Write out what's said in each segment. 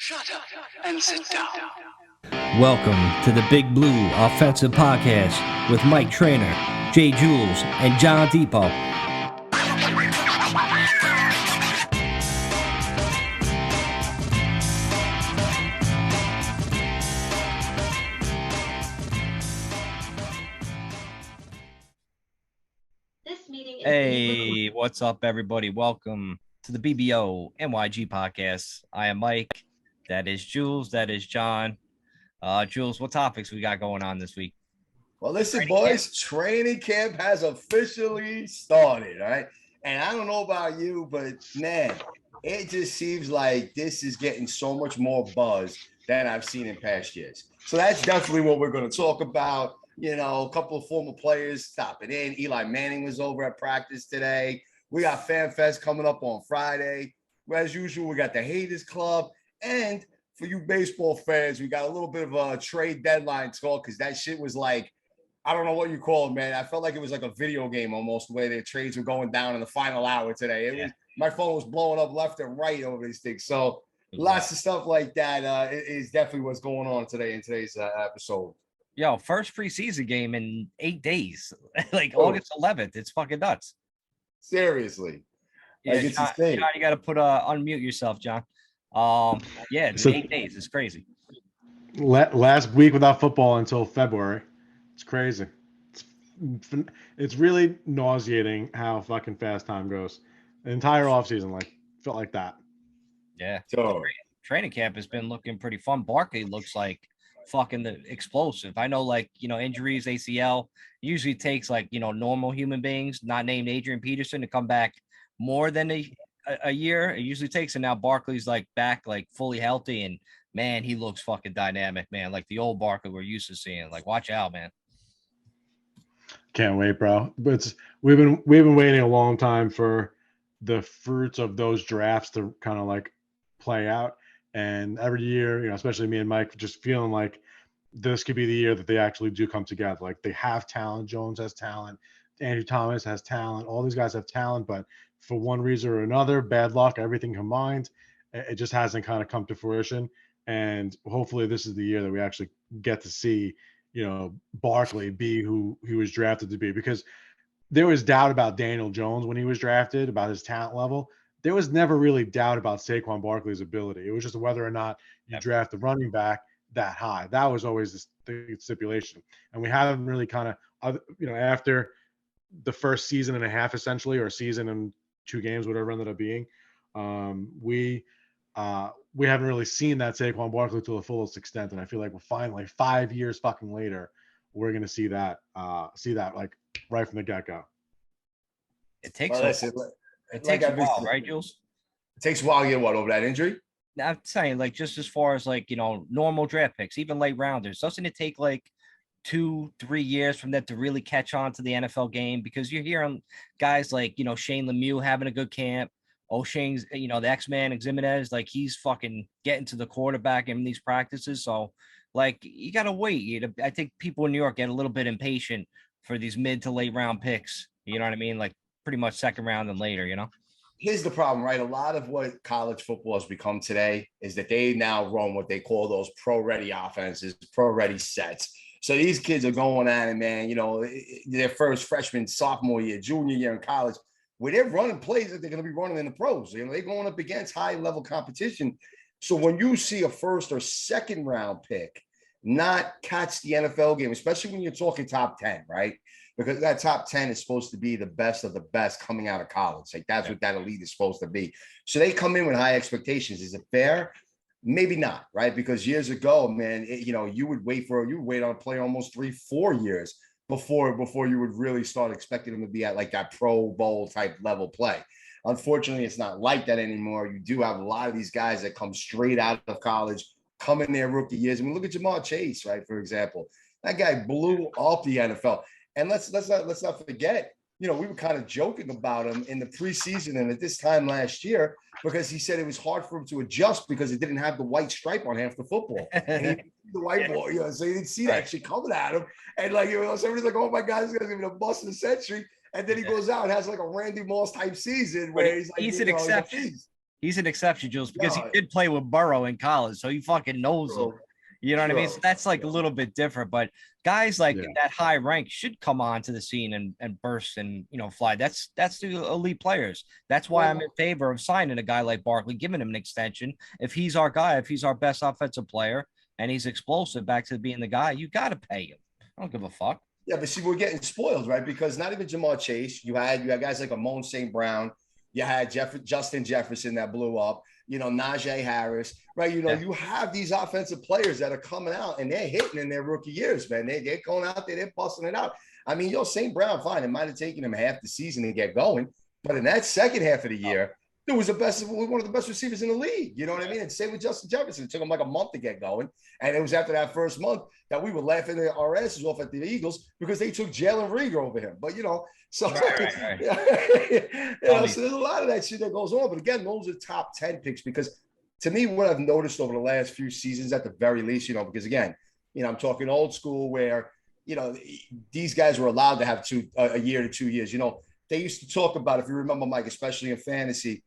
Shut up and sit down. Welcome to the Big Blue Offensive Podcast with Mike Trainer, Jay Jules, and John Depot. Hey, what's up, everybody? Welcome to the BBO-NYG Podcast. I am Mike. That is Jules. That is John. Jules, what topics we got going on this week? Well, listen, boys, training camp has officially started, right? And I don't know about you, but man, it just seems like this is getting so much more buzz than I've seen in past years. So that's definitely what we're going to talk about. You know, a couple of former players stopping in. Eli Manning was over at practice today. We got Fan Fest coming up on Friday. As usual, we got the Haters Club. And for you baseball fans, we got a little bit of a trade deadline talk because that shit was like, I don't know what you call it, man. I felt like it was like a video game almost, the way the trades were going down in the final hour today. It was my phone was blowing up left and right over these things. So lots of stuff like that is definitely what's going on today in today's episode. Yo, first preseason game in 8 days, like August 11th. It's fucking nuts. Seriously. Yeah, like, it's insane. John, you got to unmute yourself, John. It's 8 days. It's crazy. Last week without football until February. It's crazy. It's really nauseating how fucking fast time goes. The entire offseason, felt like that. Yeah. So, training camp has been looking pretty fun. Barkley looks like fucking explosive. I know, injuries, ACL usually takes normal human beings, not named Adrian Peterson, to come back more than a year. It usually takes, and now Barkley's back fully healthy, and man, he looks fucking dynamic, man. Like the old Barkley we're used to seeing. Watch out, man. Can't wait, bro. But we've been waiting a long time for the fruits of those drafts to kind of play out. And every year, especially me and Mike, just feeling like this could be the year that they actually do come together. Like, they have talent. Jones has talent. Andrew Thomas has talent. All these guys have talent, but for one reason or another, bad luck, everything combined, it just hasn't kind of come to fruition. And hopefully this is the year that we actually get to see, Barkley be who he was drafted to be, because there was doubt about Daniel Jones when he was drafted, about his talent level. There was never really doubt about Saquon Barkley's ability. It was just whether or not you draft the running back that high. That was always the stipulation. And we haven't really kind of, after the first season and a half, essentially, or season and 2 games, whatever it ended up being, we haven't really seen that Saquon Barkley to the fullest extent. And I feel like we're finally 5 years fucking later, we're going to see that right from the get-go. It takes It takes a while, right, Jules? It takes a while to get over that injury? I'm saying, just as far as normal draft picks, even late rounders, doesn't it take 2-3 years from them to really catch on to the NFL game? Because you're hearing guys like, Shane Lemieux having a good camp. O'Shane's, the X-Man, Ximenez, he's fucking getting to the quarterback in these practices. So, you got to wait. I think people in New York get a little bit impatient for these mid to late round picks. You know what I mean? Pretty much second round and later, Here's the problem, right? A lot of what college football has become today is that they now run what they call those pro-ready offenses, pro-ready sets. So these kids are going at it, man, their first freshman, sophomore year, junior year in college, where they're running plays that they're going to be running in the pros. They're going up against high-level competition. So when you see a first or second round pick not catch the NFL game, especially when you're talking top 10, right? Because that top 10 is supposed to be the best of the best coming out of college. That's what that elite is supposed to be. So they come in with high expectations. Is it fair? Maybe not, right? Because years ago, man, you would wait on a player almost 3-4 years before you would really start expecting them to be at that Pro Bowl type level play. Unfortunately, it's not like that anymore. You do have a lot of these guys that come straight out of college, come in their rookie years. I mean, look at Jamar Chase, right? For example, that guy blew off the NFL. And let's not forget, we were kind of joking about him in the preseason and at this time last year, because he said it was hard for him to adjust because it didn't have the white stripe on half the football. And he the white ball, so you didn't see that shit coming at him. And everybody's like, oh my God, this guy's gonna be the bust of the century. And then he goes out and has a Randy Moss type season where he's an exception. He's an exception, Jules, because he No, did play with Burrow in college, so he fucking knows him. true, You know what I mean? So true. that's like a little bit different. But guys like Yeah. that high rank should come onto the scene and burst and fly. That's the elite players. That's why I'm in favor of signing a guy like Barkley, giving him an extension. If he's our guy, if he's our best offensive player and he's explosive back to being the guy, you got to pay him. I don't give a fuck. Yeah, but see, we're getting spoiled, right? Because not even Jamar Chase. You had guys like Amon St. Brown. You had Justin Jefferson that blew up. Najee Harris, right? You have these offensive players that are coming out and they're hitting in their rookie years, man. They're going out there, they're busting it out. I mean, St. Brown, fine. It might have taken him half the season to get going, but in that second half of the year, it was one of the best receivers in the league. You know what I mean? And same with Justin Jefferson. It took him like a month to get going. And it was after that first month that we were laughing our asses off at the Eagles because they took Jalen Reagor over him. But, so, Right. so there's a lot of that shit that goes on. But again, those are top 10 picks because to me, what I've noticed over the last few seasons at the very least, because again, I'm talking old school where, these guys were allowed to have a year to 2 years. They used to talk about, if you remember, Mike, especially in fantasy,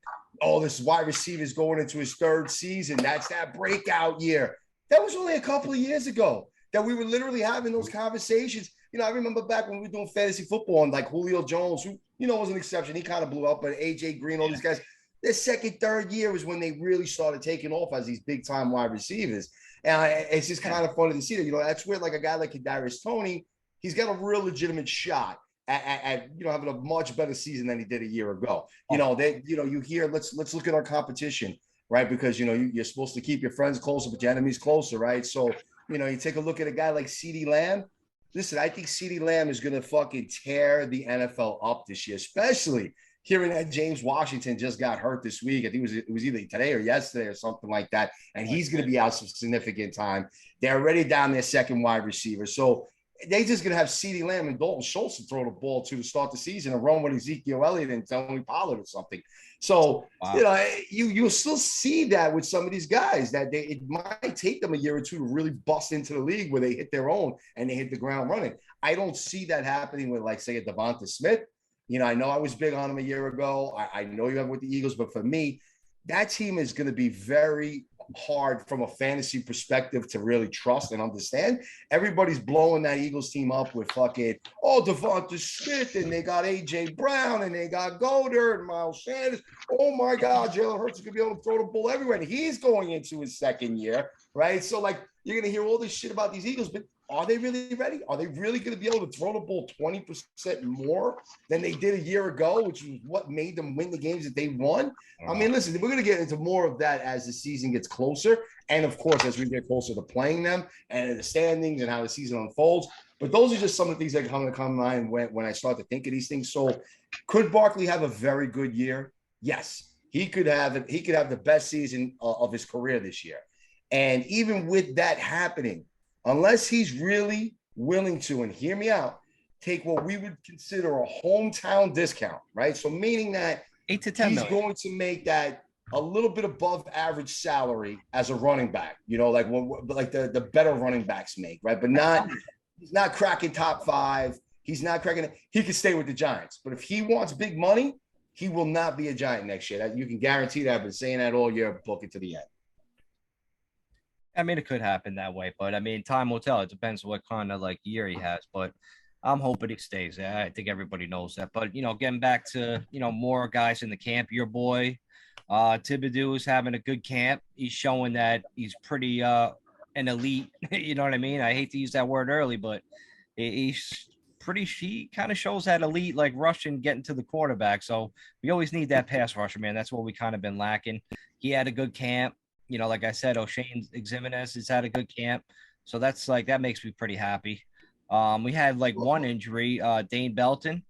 this wide receiver is going into his third season. That's that breakout year. That was only a couple of years ago that we were literally having those conversations. I remember back when we were doing fantasy football and like Julio Jones, who, was an exception. He kind of blew up, but AJ Green, all these guys, their second, third year was when they really started taking off as these big time wide receivers. And it's just kind of funny to see that, that's where like a guy like Kadarius Toney, he's got a real legitimate shot at having a much better season than he did a year ago. You hear, let's look at our competition, right? Because, you're supposed to keep your friends closer, but your enemies closer, right? So, you take a look at a guy like CeeDee Lamb. Listen, I think CeeDee Lamb is going to fucking tear the NFL up this year, especially hearing that James Washington just got hurt this week. I think it was either today or yesterday or something like that. And he's going to be out some significant time. They're already down their second wide receiver. So they're just going to have CeeDee Lamb and Dalton Schultz to throw the ball to start the season and run with Ezekiel Elliott and Tony Pollard or something. So, you'll still see that with some of these guys that it might take them a year or two to really bust into the league where they hit their own and they hit the ground running. I don't see that happening with, like, say, a Devonta Smith. I know I was big on him a year ago. I know you have with the Eagles, but for me, that team is going to be very hard from a fantasy perspective to really trust and understand. Everybody's blowing that Eagles team up with fucking, Devonta Smith, and they got AJ Brown, and they got Goddard and Miles Sanders. Oh my God, Jalen Hurts is going to be able to throw the ball everywhere. And he's going into his second year, right? So, like, you're going to hear all this shit about these Eagles, but are they really ready? Are they really going to be able to throw the ball 20% more than they did a year ago, which is what made them win the games that they won? I mean, listen, we're going to get into more of that as the season gets closer. And, of course, as we get closer to playing them and the standings and how the season unfolds. But those are just some of the things that come to mind when I start to think of these things. So could Barkley have a very good year? Yes. He could have the best season of his career this year. And even with that happening, unless he's really willing to, and hear me out, take what we would consider a hometown discount, right? So meaning that 8 to 10 he's million. going to make that a little bit above average salary as a running back, like the better running backs make, right? But he's not cracking top 5. He's not cracking it. He could stay with the Giants. But if he wants big money, he will not be a Giant next year. You can guarantee that. I've been saying that all year, book it to the end. I mean, it could happen that way, but I mean, time will tell. It depends what kind of like year he has, but I'm hoping he stays there. I think everybody knows that. But getting back to more guys in the camp, your boy Thibodeau is having a good camp. He's showing that he's pretty an elite. You know what I mean? I hate to use that word early, but he's pretty. He kind of shows that elite like rushing, getting to the quarterback. So we always need that pass rusher, man. That's what we kind of been lacking. He had a good camp. Like I said, O'Shane Ximenez has had a good camp. So that's like, that makes me pretty happy. We had like one injury, Dane Belton,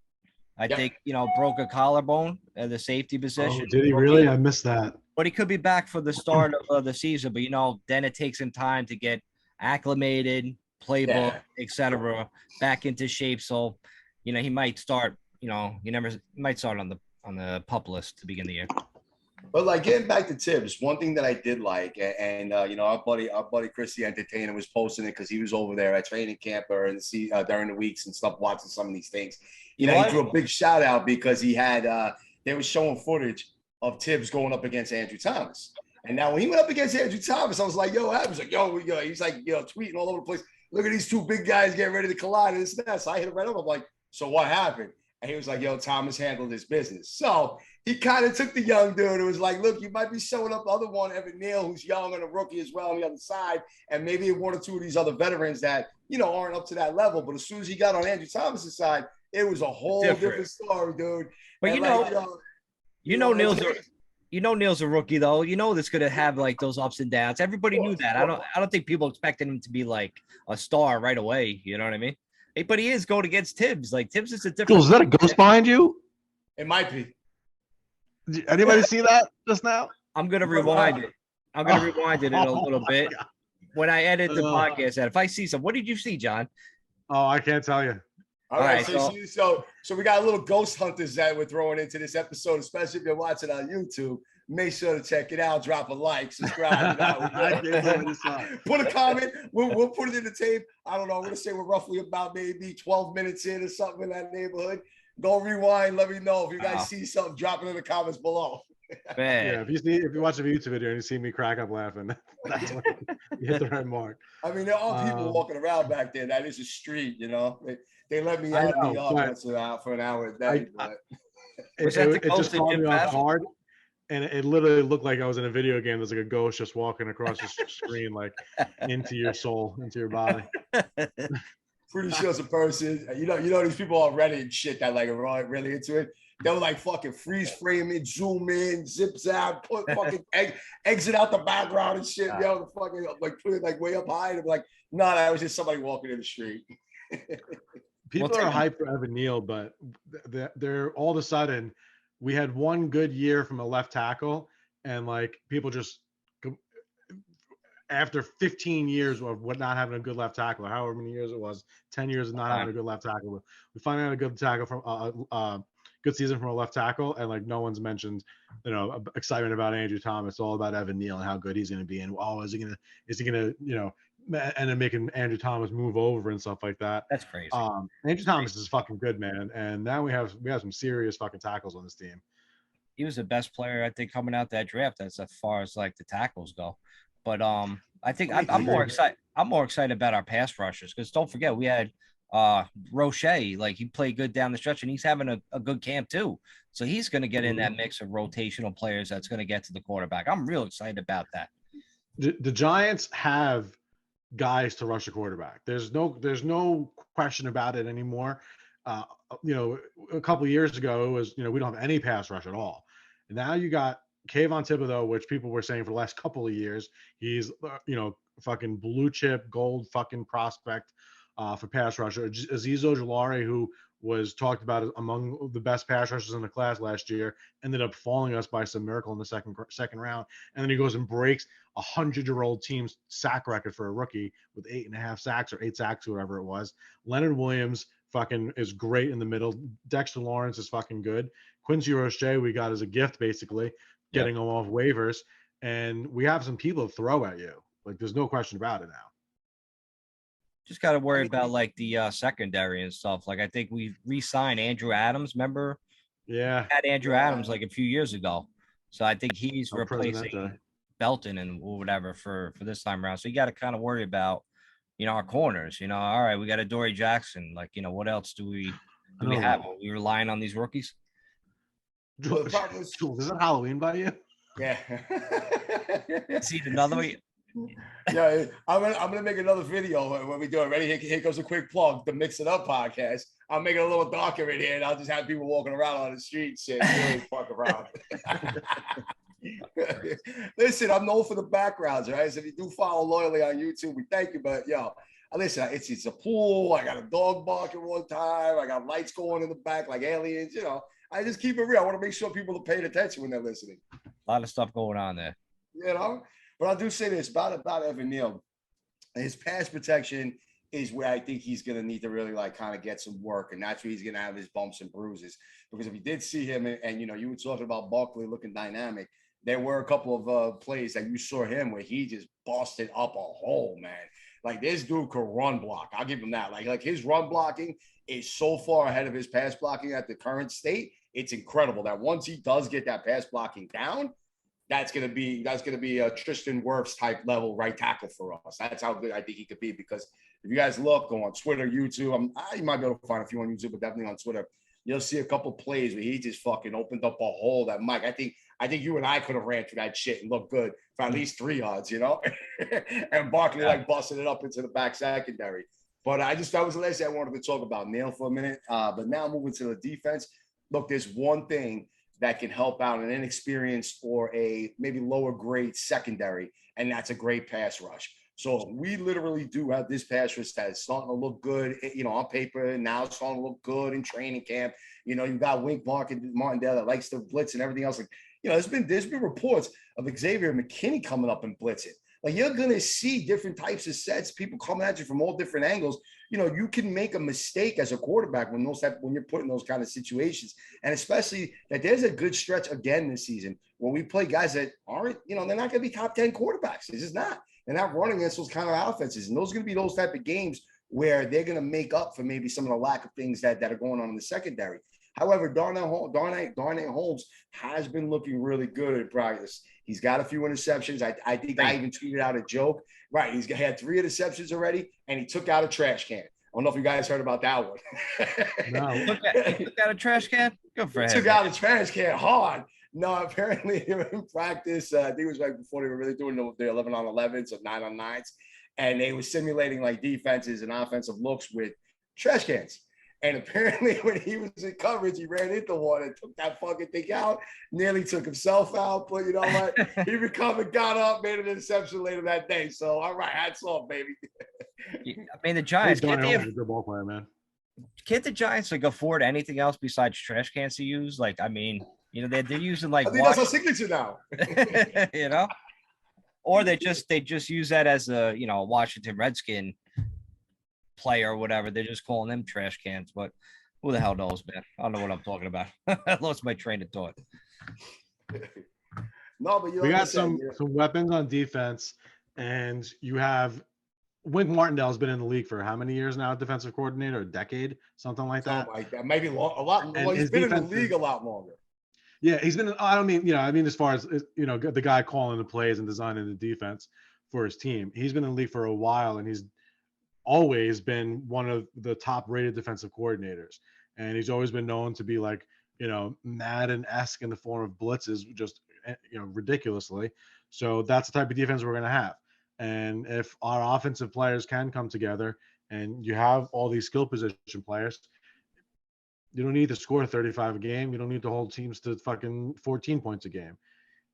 I think, broke a collarbone at the safety position. Oh, did he really? I missed that. But he could be back for the start of the season. But, then it takes him time to get acclimated, playbook, etc., back into shape. So, he might start, he might start on the PUP list to begin the year. But like getting back to Tibbs, one thing that I did like, and our buddy Chris the Entertainer was posting it because he was over there at training camp during the weeks and stuff, watching some of these things. He threw a big shout out because he had they were showing footage of Tibbs going up against Andrew Thomas. And now when he went up against Andrew Thomas, I was like, yo, what happens? Like, he's like, tweeting all over the place. Look at these two big guys getting ready to collide in this nest. So I hit him right up. I'm like, so what happened? And he was like, yo, Thomas handled his business. So he kind of took the young dude. It was like, look, you might be showing up the other one, Evan Neal, who's young and a rookie as well on the other side. And maybe one or two of these other veterans that, aren't up to that level. But as soon as he got on Andrew Thomas's side, it was a whole different story, dude. But Neal's a rookie though. That's gonna have like those ups and downs. Everybody knew that. I don't think people expected him to be like a star right away. You know what I mean? Hey, but he is going against Tibbs. Like Tibbs is a different. Jules, is that a ghost behind you? It might be. Did anybody see that just now? I'm gonna rewind it. I'm gonna rewind it in a little bit when I edit the podcast. If I see some, what did you see, John? Oh, I can't tell you. All right, so we got a little ghost hunters that we're throwing into this episode, especially if you're watching on YouTube. Make sure to check it out. Drop a like, subscribe. Put a comment. We'll put it in the tape. I don't know. I'm gonna say we're roughly about maybe 12 minutes in or something in that neighborhood. Go rewind. Let me know if you guys see something. Drop it in the comments below. Man. Yeah, if you watch a YouTube video and you see me crack up laughing, that's when you hit the right mark. I mean, there are people walking around back there. That is a street, They let me out of the yard for an hour a day. It just caught me off guard, and it literally looked like I was in a video game. There's like a ghost just walking across the screen, like into your soul, into your body. Pretty sure it's a person. These people on Reddit and shit that like are really into it. They'll like fucking freeze frame it, zoom in, zip zap, put fucking exit out the background and shit. Fucking like put it like way up high. And I'm like, nah, that was just somebody walking in the street. People are hyped for Evan Neal, but they're all of a sudden, we had one good year from a left tackle, and like people just after 15 years of not having a good left tackle, however many years it was, 10 years of not having a good left tackle, we finally had a good tackle from good season from a left tackle, and like no one's mentioned, excitement about Andrew Thomas. It's all about Evan Neal and how good he's going to be, and is he going to and then making Andrew Thomas move over and stuff like that. That's crazy. Andrew Thomas is fucking good, man. And now we have some serious fucking tackles on this team. He was the best player, I think, coming out that draft as far as like the tackles go. But I think I'm more excited. I'm more excited about our pass rushers because don't forget we had Roche. Like he played good down the stretch, and he's having a good camp too. So he's going to get in that mix of rotational players that's going to get to the quarterback. I'm real excited about that. The Giants have guys to rush a quarterback. There's no question about it anymore. A couple of years ago it was, we don't have any pass rush at all. And now you got Kayvon Thibodeau, which people were saying for the last couple of years, he's, fucking blue chip gold fucking prospect for pass rusher. Azeez Ojulari, who was talked about among the best pass rushers in the class last year, ended up falling us by some miracle in the second round. And then he goes and breaks 100-year-old team's sack record for a rookie with 8.5 sacks or 8 sacks, whatever it was. Leonard Williams fucking is great in the middle. Dexter Lawrence is fucking good. Quincy Roche we got as a gift, basically, getting him off waivers. And we have some people to throw at you. Like, there's no question about it now. Just got to worry about like the secondary and stuff. Like I think we re-signed Andrew Adams. Remember? Yeah. We had Andrew Adams like a few years ago. So I think he's replacing Belton and whatever for this time around. So you got to kind of worry about, our corners. All right, we got a Dory Jackson. Like, what else do we have? Are we relying on these rookies? Jules, is it Halloween by you? Yeah. See another way. Yeah, I'm gonna make another video when we do it. Ready? Here goes a quick plug. The Mix It Up podcast. I'll make it a little darker in here, and I'll just have people walking around on the street, shit, really fuck around. Listen, I'm known for the backgrounds, right? So if you do follow loyally on YouTube, we thank you. But listen, it's a pool. I got a dog barking one time. I got lights going in the back like aliens. I just keep it real. I want to make sure people are paying attention when they're listening. A lot of stuff going on there. But I do say this about Evan Neal. His pass protection is where I think he's going to need to really like kind of get some work. And that's where he's going to have his bumps and bruises. Because if you did see him and you were talking about Barkley looking dynamic, there were a couple of plays that you saw him where he just busted up a hole, man. Like this dude could run block. I'll give him that. Like his run blocking is so far ahead of his pass blocking at the current state. it's incredible that once he does get that pass blocking down, that's gonna be a Tristan Wirfs type level right tackle for us. That's how good I think he could be. Because if you guys look on Twitter, YouTube, you might be able to find a few on YouTube, but definitely on Twitter, you'll see a couple plays where he just fucking opened up a hole that Mike. I think you and I could have ran through that shit and looked good for at least 3 yards, you know. And Barkley like busting it up into the back secondary. But that was the last thing I wanted to talk about Neil for a minute. But now moving to the defense. Look, there's one thing that can help out an inexperienced or a maybe lower grade secondary, and that's a great pass rush. So we literally do have this pass rush that is starting to look good, you know, on paper, and now it's starting to look good in training camp. You know, you've got Wink Martindale that likes to blitz and everything else. Like, you know, there's been reports of Xavier McKinney coming up and blitzing. Like, you're gonna see different types of sets, people coming at you from all different angles. You know, you can make a mistake as a quarterback when you're put in those kind of situations, and especially that there's a good stretch again this season when we play guys that aren't, you know, they're not gonna be top 10 quarterbacks. This is not. They're not running against those kind of offenses, and those are gonna be those type of games where they're gonna make up for maybe some of the lack of things that are going on in the secondary. However, Darnell Holmes has been looking really good at practice. He's got a few interceptions. I think I even tweeted out a joke. Right, he's had 3 interceptions already, and he took out a trash can. I don't know if you guys heard about that one. No. He took out a trash can? Good for him. Took out a trash can hard. No, apparently they were in practice. I think it was right before they were really doing the 11-on-11s or 9-on-9s. And they were simulating like defenses and offensive looks with trash cans. And apparently when he was in coverage, he ran into one and took that fucking thing out, nearly took himself out. But you know what? He recovered, got up, made an interception later that day. So, all right, hats off, baby. I mean, the Giants, He's a good ball player, man. Can't the Giants like afford anything else besides trash cans to use? Like, I mean, you know, they're using like I think that's our signature now. You know? Or they just use that as a, you know, Washington Redskin player or whatever. They're just calling them trash cans, but who the hell knows, man? I don't know what I'm talking about. I lost my train of thought. No, but we got some weapons on defense, and you have Wink Martindale has been in the league for how many years now? Defensive coordinator, a decade, something like that. Something like that. Maybe a lot. Well, he's been in the league a lot longer. Yeah, he's been. I don't mean, you know, I mean as far as, you know, the guy calling the plays and designing the defense for his team. He's been in the league for a while, and he's always been one of the top-rated defensive coordinators, and he's always been known to be like, you know, Madden-esque in the form of blitzes, just, you know, ridiculously. So that's the type of defense we're going to have. And if our offensive players can come together, and you have all these skill position players, you don't need to score 35 a game. You don't need to hold teams to fucking 14 points a game.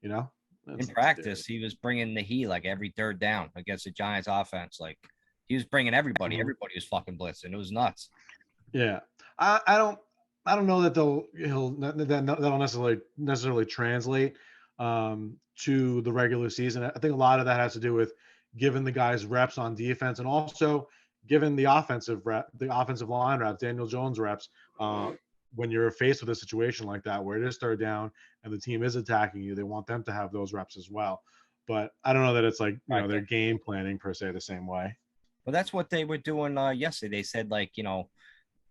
You know, in practice, he was bringing the heat like every third down against the Giants offense. Like, he was bringing everybody. Everybody was fucking blitzing. It was nuts. Yeah, I don't know that that'll necessarily translate to the regular season. I think a lot of that has to do with giving the guys reps on defense, and also giving the offensive line reps, Daniel Jones reps. When you're faced with a situation like that where it is third down and the team is attacking you, they want them to have those reps as well. But I don't know that it's like, you know, their game planning per se the same way. Well, that's what they were doing yesterday. They said, like, you know,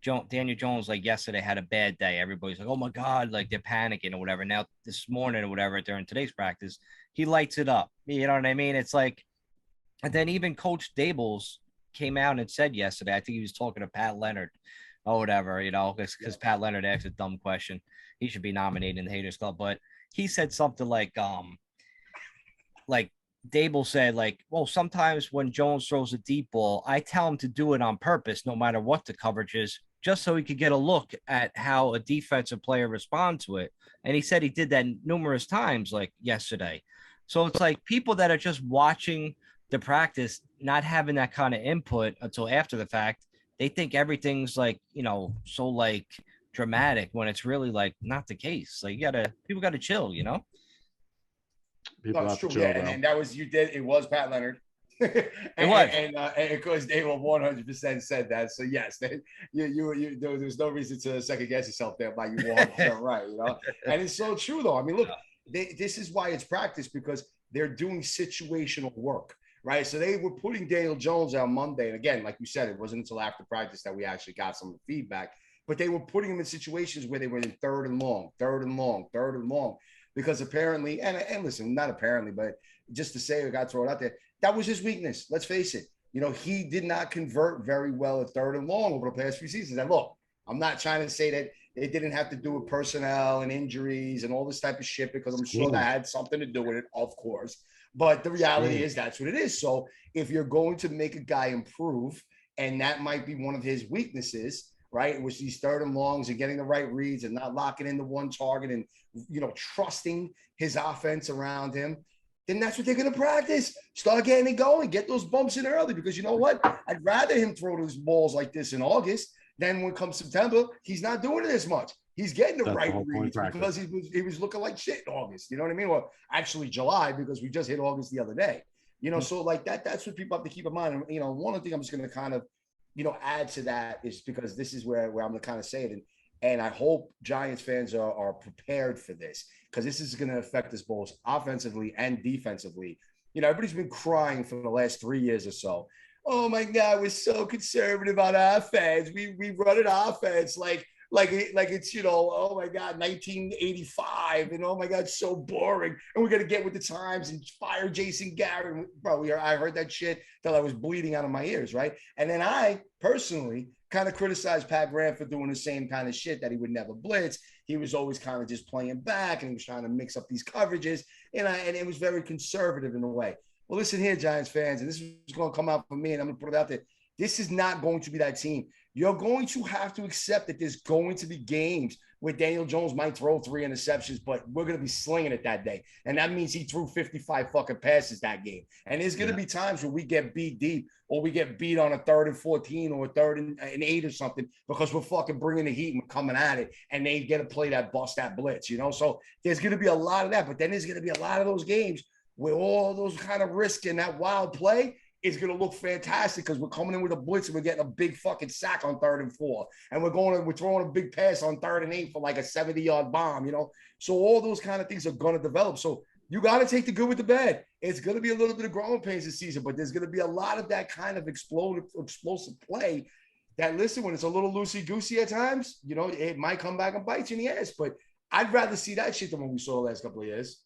Daniel Jones, like, yesterday had a bad day. Everybody's like, oh, my God, like, they're panicking or whatever. Now, this morning or whatever, during today's practice, he lights it up. You know what I mean? It's like, and then even Coach Daboll's came out and said yesterday, I think he was talking to Pat Leonard or whatever, you know, because Pat Leonard asked a dumb question. He should be nominated in the Haters Club. But he said something like Dable said, like, well, sometimes when Jones throws a deep ball, I tell him to do it on purpose, no matter what the coverage is, just so he could get a look at how a defensive player responds to it. And he said he did that numerous times, like yesterday. So it's like people that are just watching the practice, not having that kind of input until after the fact, they think everything's like, you know, so like dramatic when it's really like not the case. Like, people gotta chill, you know? No, it's true. Yeah, and that was it was Pat Leonard. It was. And of course, Dave 100% said that. So yes, there's no reason to second guess yourself there by you 100% right, you know. And it's so true though. I mean, look, this is why it's practice, because they're doing situational work, right? So they were putting Daniel Jones on Monday, and again, like you said, it wasn't until after practice that we actually got some feedback. but they were putting him in situations where they were in third and long, because apparently, and listen, not apparently, but just to say it, got thrown out there, that was his weakness. Let's face it. He did not convert very well at third and long over the past few seasons. And look, I'm not trying to say that it didn't have to do with personnel and injuries and all this type of shit, because I'm sure that had something to do with it, of course. But the reality is that's what it is. So if you're going to make a guy improve, and that might be one of his weaknesses, right, which these third and longs and getting the right reads and not locking into one target and, trusting his offense around him, then that's what they're going to practice. Start getting it going. Get those bumps in early, because you know what? I'd rather him throw those balls like this in August than when it comes September. He's not doing it as much. He's getting the right reads because he was looking like shit in August. You know what I mean? Well, actually July, because we just hit August the other day. So like that's what people have to keep in mind. And, one of the things I'm just going to kind of, add to that is because this is where I'm going to kind of say it. And I hope Giants fans are prepared for this, because this is going to affect us both offensively and defensively. Everybody's been crying for the last 3 years or so. Oh my God, we're so conservative on offense. We run an offense like it's, oh my God, 1985, and oh my God, so boring. And we're gonna get with the times and fire Jason Garrett. Bro, I heard that shit till I was bleeding out of my ears, right? And then I personally kind of criticized Pat Grant for doing the same kind of shit, that he would never blitz. He was always kind of just playing back, and he was trying to mix up these coverages, and it was very conservative in a way. Well, listen here, Giants fans, and this is going to come out from me, and I'm going to put it out there. This is not going to be that team. You're going to have to accept that there's going to be games where Daniel Jones might throw 3 interceptions, but we're going to be slinging it that day. And that means he threw 55 fucking passes that game. And there's going to be times where we get beat deep, or we get beat on a 3rd and 14 or a 3rd and 8 or something, because we're fucking bringing the heat and we're coming at it, and they get to play that bust, that blitz, So there's going to be a lot of that, but then there's going to be a lot of those games where all those kind of risk and that wild play is going to look fantastic, because we're coming in with a blitz and we're getting a big fucking sack on 3rd and 4. And we're throwing a big pass on 3rd and 8 for like a 70-yard bomb, So all those kind of things are going to develop. So you got to take the good with the bad. It's going to be a little bit of growing pains this season, but there's going to be a lot of that kind of explosive play that, listen, when it's a little loosey-goosey at times, it might come back and bite you in the ass. But I'd rather see that shit than what we saw the last couple of years.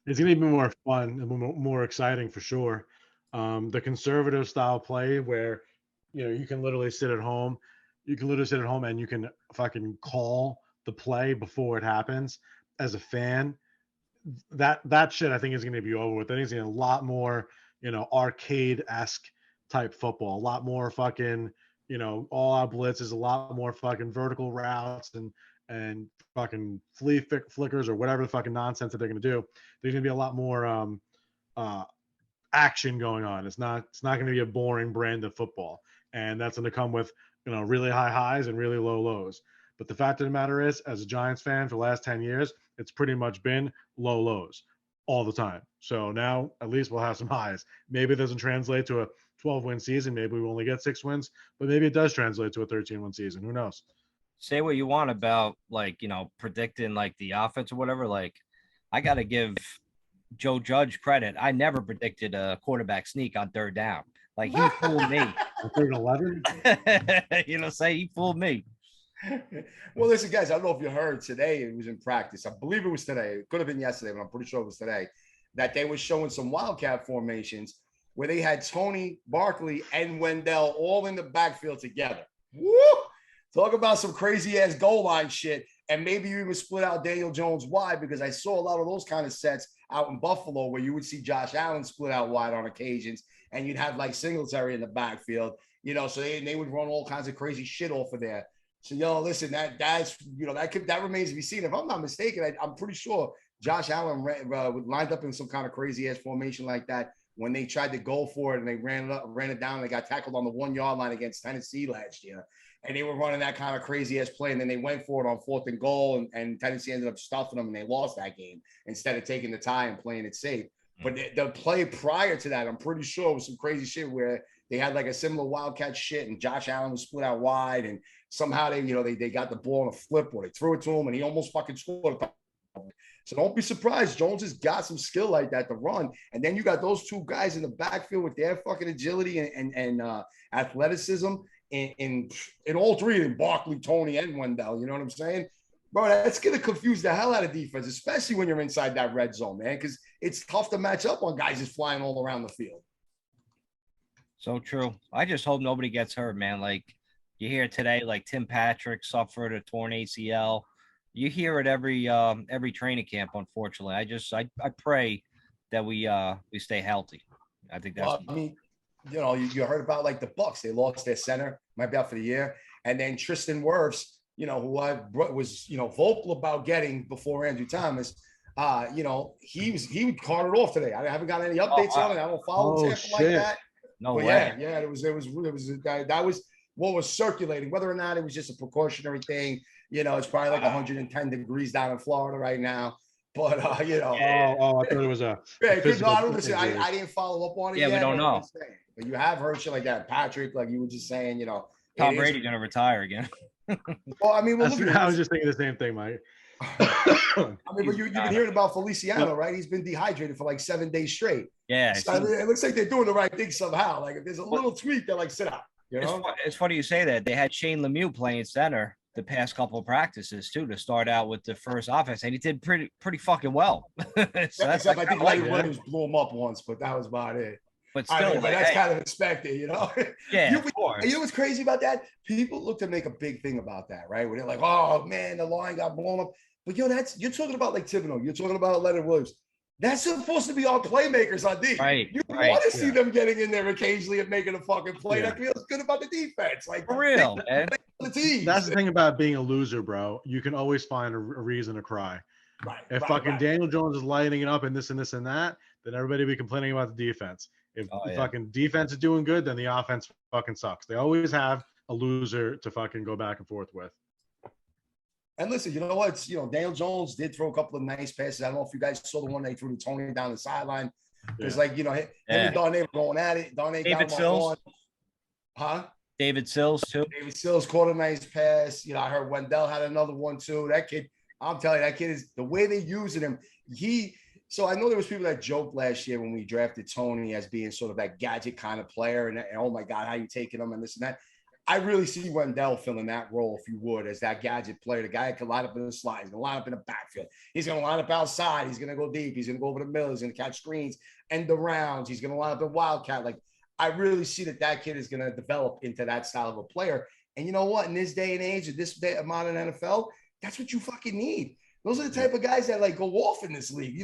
It's going to be more fun and more exciting for sure. The conservative style play where, you can literally sit at home. And you can fucking call the play before it happens as a fan. That shit I think is going to be over with. I think it's going to be a lot more, arcade-esque type football. A lot more fucking, all out blitzes, a lot more fucking vertical routes and fucking flea flickers or whatever the fucking nonsense that they're going to do. There's going to be a lot more action going on. It's not going to be a boring brand of football, and that's going to come with really high highs and really low lows. But the fact of the matter is, as a Giants fan for the last 10 years, it's pretty much been low lows all the time. So now at least we'll have some highs. Maybe it doesn't translate to a 12-win season. Maybe we only get 6 wins, but maybe it does translate to a 13-win season. Who knows? Say what you want about, predicting, the offense or whatever. I got to give Joe Judge credit. I never predicted a quarterback sneak on 3rd down. He fooled me. On 3rd and 11? Say he fooled me. Well, listen, guys, I don't know if you heard today, it was in practice. I believe it was today. It could have been yesterday, but I'm pretty sure it was today, that they were showing some wildcat formations where they had Tony, Barkley, and Wendell all in the backfield together. Woo! Talk about some crazy-ass goal line shit. And maybe you even split out Daniel Jones wide, because I saw a lot of those kind of sets out in Buffalo where you would see Josh Allen split out wide on occasions, and you'd have Singletary in the backfield, so they would run all kinds of crazy shit off of there. So, listen, that remains to be seen. If I'm not mistaken, I'm pretty sure Josh Allen lined up in some kind of crazy ass formation like that when they tried to go for it and they ran it down and they got tackled on the 1-yard line against Tennessee last year. And they were running that kind of crazy ass play. And then they went for it on 4th and goal, and Tennessee ended up stuffing them, and they lost that game instead of taking the tie and playing it safe. But the play prior to that, I'm pretty sure, was some crazy shit where they had a similar wildcat shit, and Josh Allen was split out wide, and somehow they got the ball on a flip, or they threw it to him, and he almost fucking scored. So don't be surprised. Jones has got some skill like that to run. And then you got those two guys in the backfield with their fucking agility and athleticism. in all three of them, Barkley, Tony, and Wendell. You know what I'm saying? Bro, that's going to confuse the hell out of defense, especially when you're inside that red zone, man, because it's tough to match up on guys just flying all around the field. So true. I just hope nobody gets hurt, man. Like you hear today, like Tim Patrick suffered a torn ACL. You hear it every training camp, unfortunately. I pray that we stay healthy. I think that's I mean, you heard about like the Bucks. They lost their center, might be out for the year. And then Tristan Wirfs, who I was, vocal about getting before Andrew Thomas, he carted off today. I haven't got any updates on it. I don't follow Tampa like that. No but way. Yeah, it was that was what was circulating. Whether or not it was just a precautionary thing, it's probably like 110 degrees down in Florida right now. But I thought it was a I didn't follow up on it. Yeah, yet, we don't know. But you have heard shit like that, Patrick. Like you were just saying, Tom Brady's gonna retire again. Well, I mean, I was just thinking the same thing, Mike. I mean, but you've been hearing about Feliciano, right? He's been dehydrated for like 7 days straight. Yeah, so it looks like they're doing the right thing somehow. Like if there's a little tweak, they're like, sit out. It's funny you say that. They had Shane Lemieux playing center the past couple of practices too to start out with the first offense, and he did pretty fucking well. Except I think Leonard Williams blew him up once, but that was about it. But still, but that's kind of expected, Yeah, of course. You know what's crazy about that? People look to make a big thing about that, right? Where they're like, "Oh man, the line got blown up." But you're talking about like Thibodeau. You're talking about Leonard Williams. That's supposed to be our playmakers on D. Right. You want to see them getting in there occasionally and making a fucking play. That feels good about the defense. Like for real, man. That's the thing about being a loser, bro. You can always find a reason to cry. Right. If Daniel Jones is lighting it up and this and this and that, then everybody will be complaining about the defense. If fucking defense is doing good, then the offense fucking sucks. They always have a loser to fucking go back and forth with. And listen, you know what? Daniel Jones did throw a couple of nice passes. I don't know if you guys saw the one they threw to Tony down the sideline. Because, him and Darnay were going at it. Darnay David Sills. David Sills, too. David Sills caught a nice pass. I heard Wendell had another one, too. That kid, I'm telling you, that kid is – the way they're using him, so I know there was people that joked last year when we drafted Tony as being sort of that gadget kind of player. And oh, my God, how you taking him and this and that. I really see Wendell filling that role, if you would, as that gadget player, the guy that can line up in the slide. He's going to line up in the backfield. He's going to line up outside. He's going to go deep. He's going to go over the middle. He's going to catch screens, end the rounds. He's going to line up in wildcat. Like, I really see that kid is going to develop into that style of a player. And you know what? In this day and age, in this day of modern NFL, that's what you fucking need. Those are the type of guys that like go off in this league.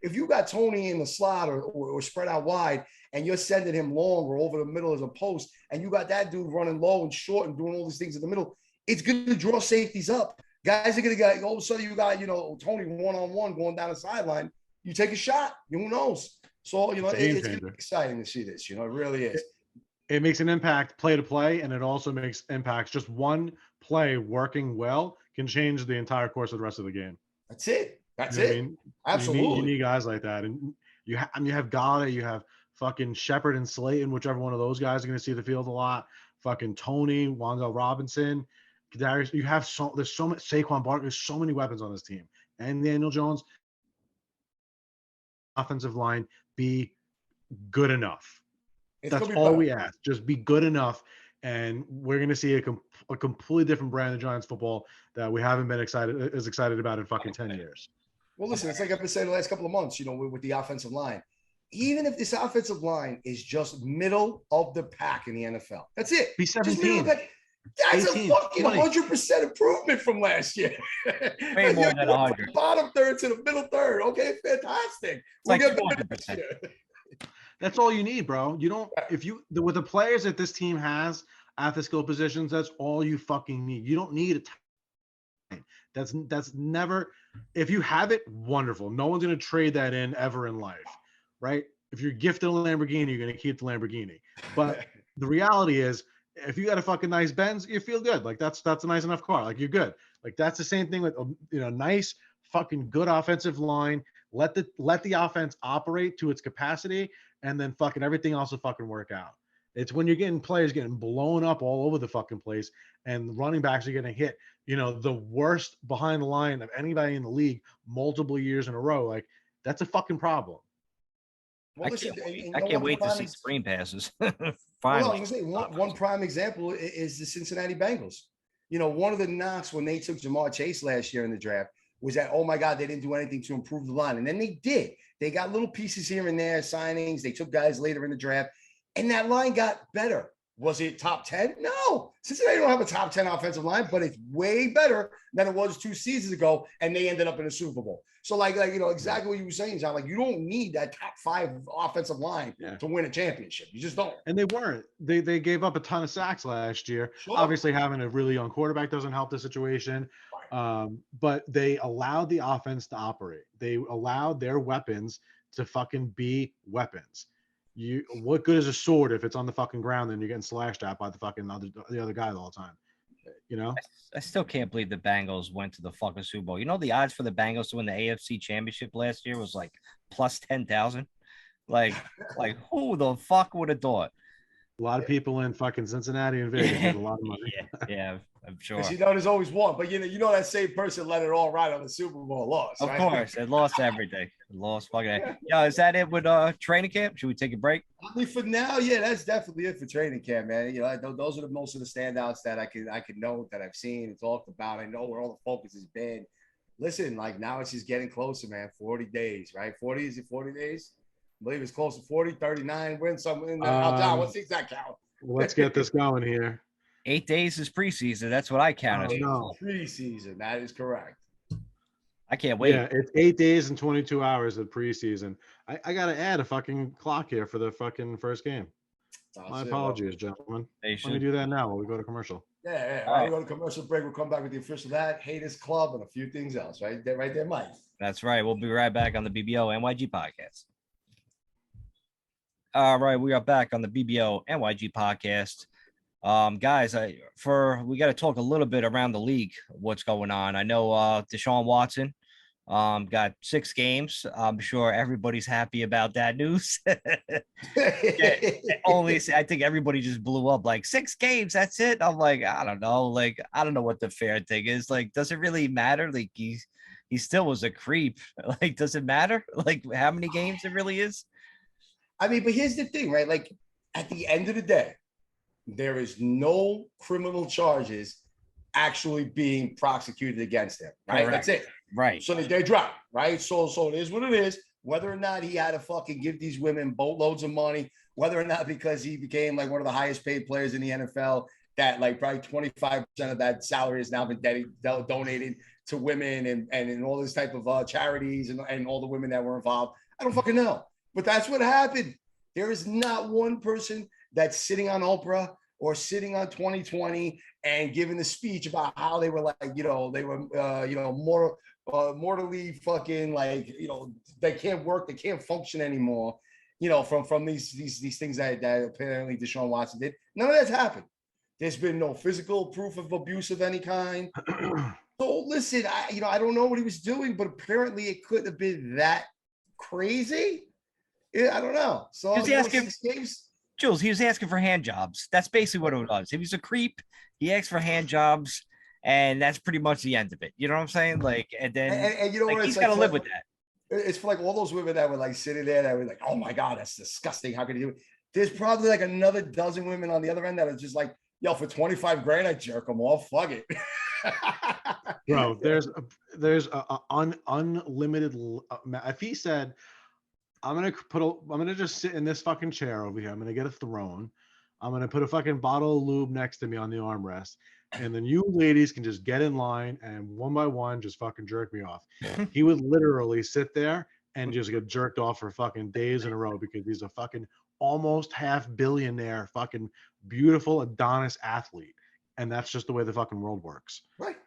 If you got Tony in the slot or spread out wide and you're sending him long or over the middle as a post, and you got that dude running low and short and doing all these things in the middle, it's going to draw safeties up. Guys are going to get all of a sudden you got Tony one-on-one going down the sideline. You take a shot. Who knows? So it's going to be exciting to see this. It really is. It makes an impact play to play, and it also makes impacts. Just one play working well can change the entire course of the rest of the game. That's it. That's it. I mean? Absolutely. You need guys like that. And you have Galladay, you have fucking Shepard and Slayton, whichever one of those guys are going to see the field a lot. Fucking Tony, Wan'Dale Robinson, Kadarius. There's so much Saquon Barkley. There's so many weapons on this team. And Daniel Jones. Offensive line, be good enough. That's all we ask. Just be good enough. And we're going to see a completely different brand of Giants football that we haven't been as excited about in fucking 10 years. Well, listen, it's like I've been saying the last couple of months, with the offensive line. Even if this offensive line is just middle of the pack in the NFL, that's it. Be 17. That's 18, a fucking 100% improvement from last year. Way more than 100. Bottom third to the middle third. Okay, fantastic. Like 200%. That's all you need, bro. You don't with the players that this team has at the skill positions, that's all you fucking need. You don't need a time. That's never, if you have it, wonderful. No one's gonna trade that in ever in life, right? If you're gifted a Lamborghini, you're gonna keep the Lamborghini. But the reality is, if you got a fucking nice Benz, you feel good. Like that's a nice enough car. Like you're good. Like that's the same thing with nice fucking good offensive line. Let the offense operate to its capacity, and then fucking everything else will fucking work out. It's when you're getting players getting blown up all over the fucking place, and running backs are getting hit, the worst behind the line of anybody in the league multiple years in a row. Like that's a fucking problem. Well, I listen, can't wait. and I you know can't what the wait to prime see ex- screen passes. well, no, Finally. you say one prime example is the Cincinnati Bengals. You know, one of the knocks when they took Jamar Chase last year in the draft was that, oh my God, they didn't do anything to improve the line. And then they did. They got little pieces here and there, signings. They took guys later in the draft, and that line got better. Was it top 10? No. Cincinnati don't have a top 10 offensive line, but it's way better than it was 2 seasons ago, and they ended up in a Super Bowl. So, like you know, exactly what you were saying, John. Like, you don't need that top 5 offensive line to win a championship. You just don't. And they weren't. They gave up a ton of sacks last year. Sure. Obviously, having a really young quarterback doesn't help the situation. But they allowed the offense to operate. They allowed their weapons to fucking be weapons. What good is a sword if it's on the fucking ground and you're getting slashed at by the other guy all the time? You know? I still can't believe the Bengals went to the fucking Super Bowl. You know, the odds for the Bengals to win the AFC Championship last year was like plus 10,000. Like who the fuck would have thought? A lot of people in fucking Cincinnati and Vegas with a lot of money. Yeah, I'm sure. You know, there's always one, but you know that same person let it all ride on the Super Bowl loss. Of right? course, it lost everything. It lost fucking. Yeah, is that it with training camp? Should we take a break? I mean, for now, yeah, that's definitely it for training camp, man. You know, those are the most of the standouts that I can note that I've seen and talked about. I know where all the focus has been. Listen, like now it's just getting closer, man. 40 days, right? 40 is it 40 days? I believe it's close to 40, 39. Win something in there. John, what's the exact count? Let's get this going here. 8 days is preseason. That's what I counted. No. Preseason. That is correct. I can't wait. Yeah, it's 8 days and 22 hours of preseason. I got to add a fucking clock here for the fucking first game. My apologies, gentlemen. Let me do that now while we go to commercial. Yeah. All right. We go to commercial break. We'll come back with the official that, Haters Club, and a few things else. Right there, Mike. That's right. We'll be right back on the BBO NYG podcast. All right, we are back on the BBO NYG podcast. Guys, we got to talk a little bit around the league, what's going on. I know Deshaun Watson got 6 games. I'm sure everybody's happy about that news. I think everybody just blew up like 6 games. That's it. I'm like, I don't know. Like, I don't know what the fair thing is. Like, does it really matter? Like, he still was a creep. Like, does it matter? Like, how many games it really is? I mean, but here's the thing, right? Like, at the end of the day, there is no criminal charges actually being prosecuted against him, right? Correct. That's it. Right. So they dropped, right? So it is what it is. Whether or not he had to fucking give these women boatloads of money, whether or not because he became like one of the highest paid players in the NFL, that like probably 25% of that salary has now been donated to women and all this type of charities and all the women that were involved. I don't fucking know. But that's what happened. There is not one person that's sitting on Oprah or sitting on 2020 and giving a speech about how they were like, they were, mortally fucking like, they can't work, they can't function anymore, from these things that apparently Deshaun Watson did. None of that's happened. There's been no physical proof of abuse of any kind. So listen, I don't know what he was doing, but apparently it couldn't have been that crazy. Yeah, I don't know. So he was asking, Jules, he was asking for hand jobs. That's basically what it was. He was a creep. He asked for hand jobs, and that's pretty much the end of it. You know what I'm saying? Like, and then and you know what? He's got to live with that. It's for like all those women that were like sitting there that were like, oh my God, that's disgusting. How can you do it? There's probably like another dozen women on the other end that are just like, yo, for 25 grand, I jerk them off. Fuck it. Bro, there's a unlimited. If he said, I'm gonna just sit in this fucking chair over here. I'm gonna get a throne. I'm gonna put a fucking bottle of lube next to me on the armrest, and then you ladies can just get in line and one by one just fucking jerk me off. He would literally sit there and just get jerked off for fucking days in a row because he's a fucking almost half billionaire, fucking beautiful Adonis athlete, and that's just the way the fucking world works. Right.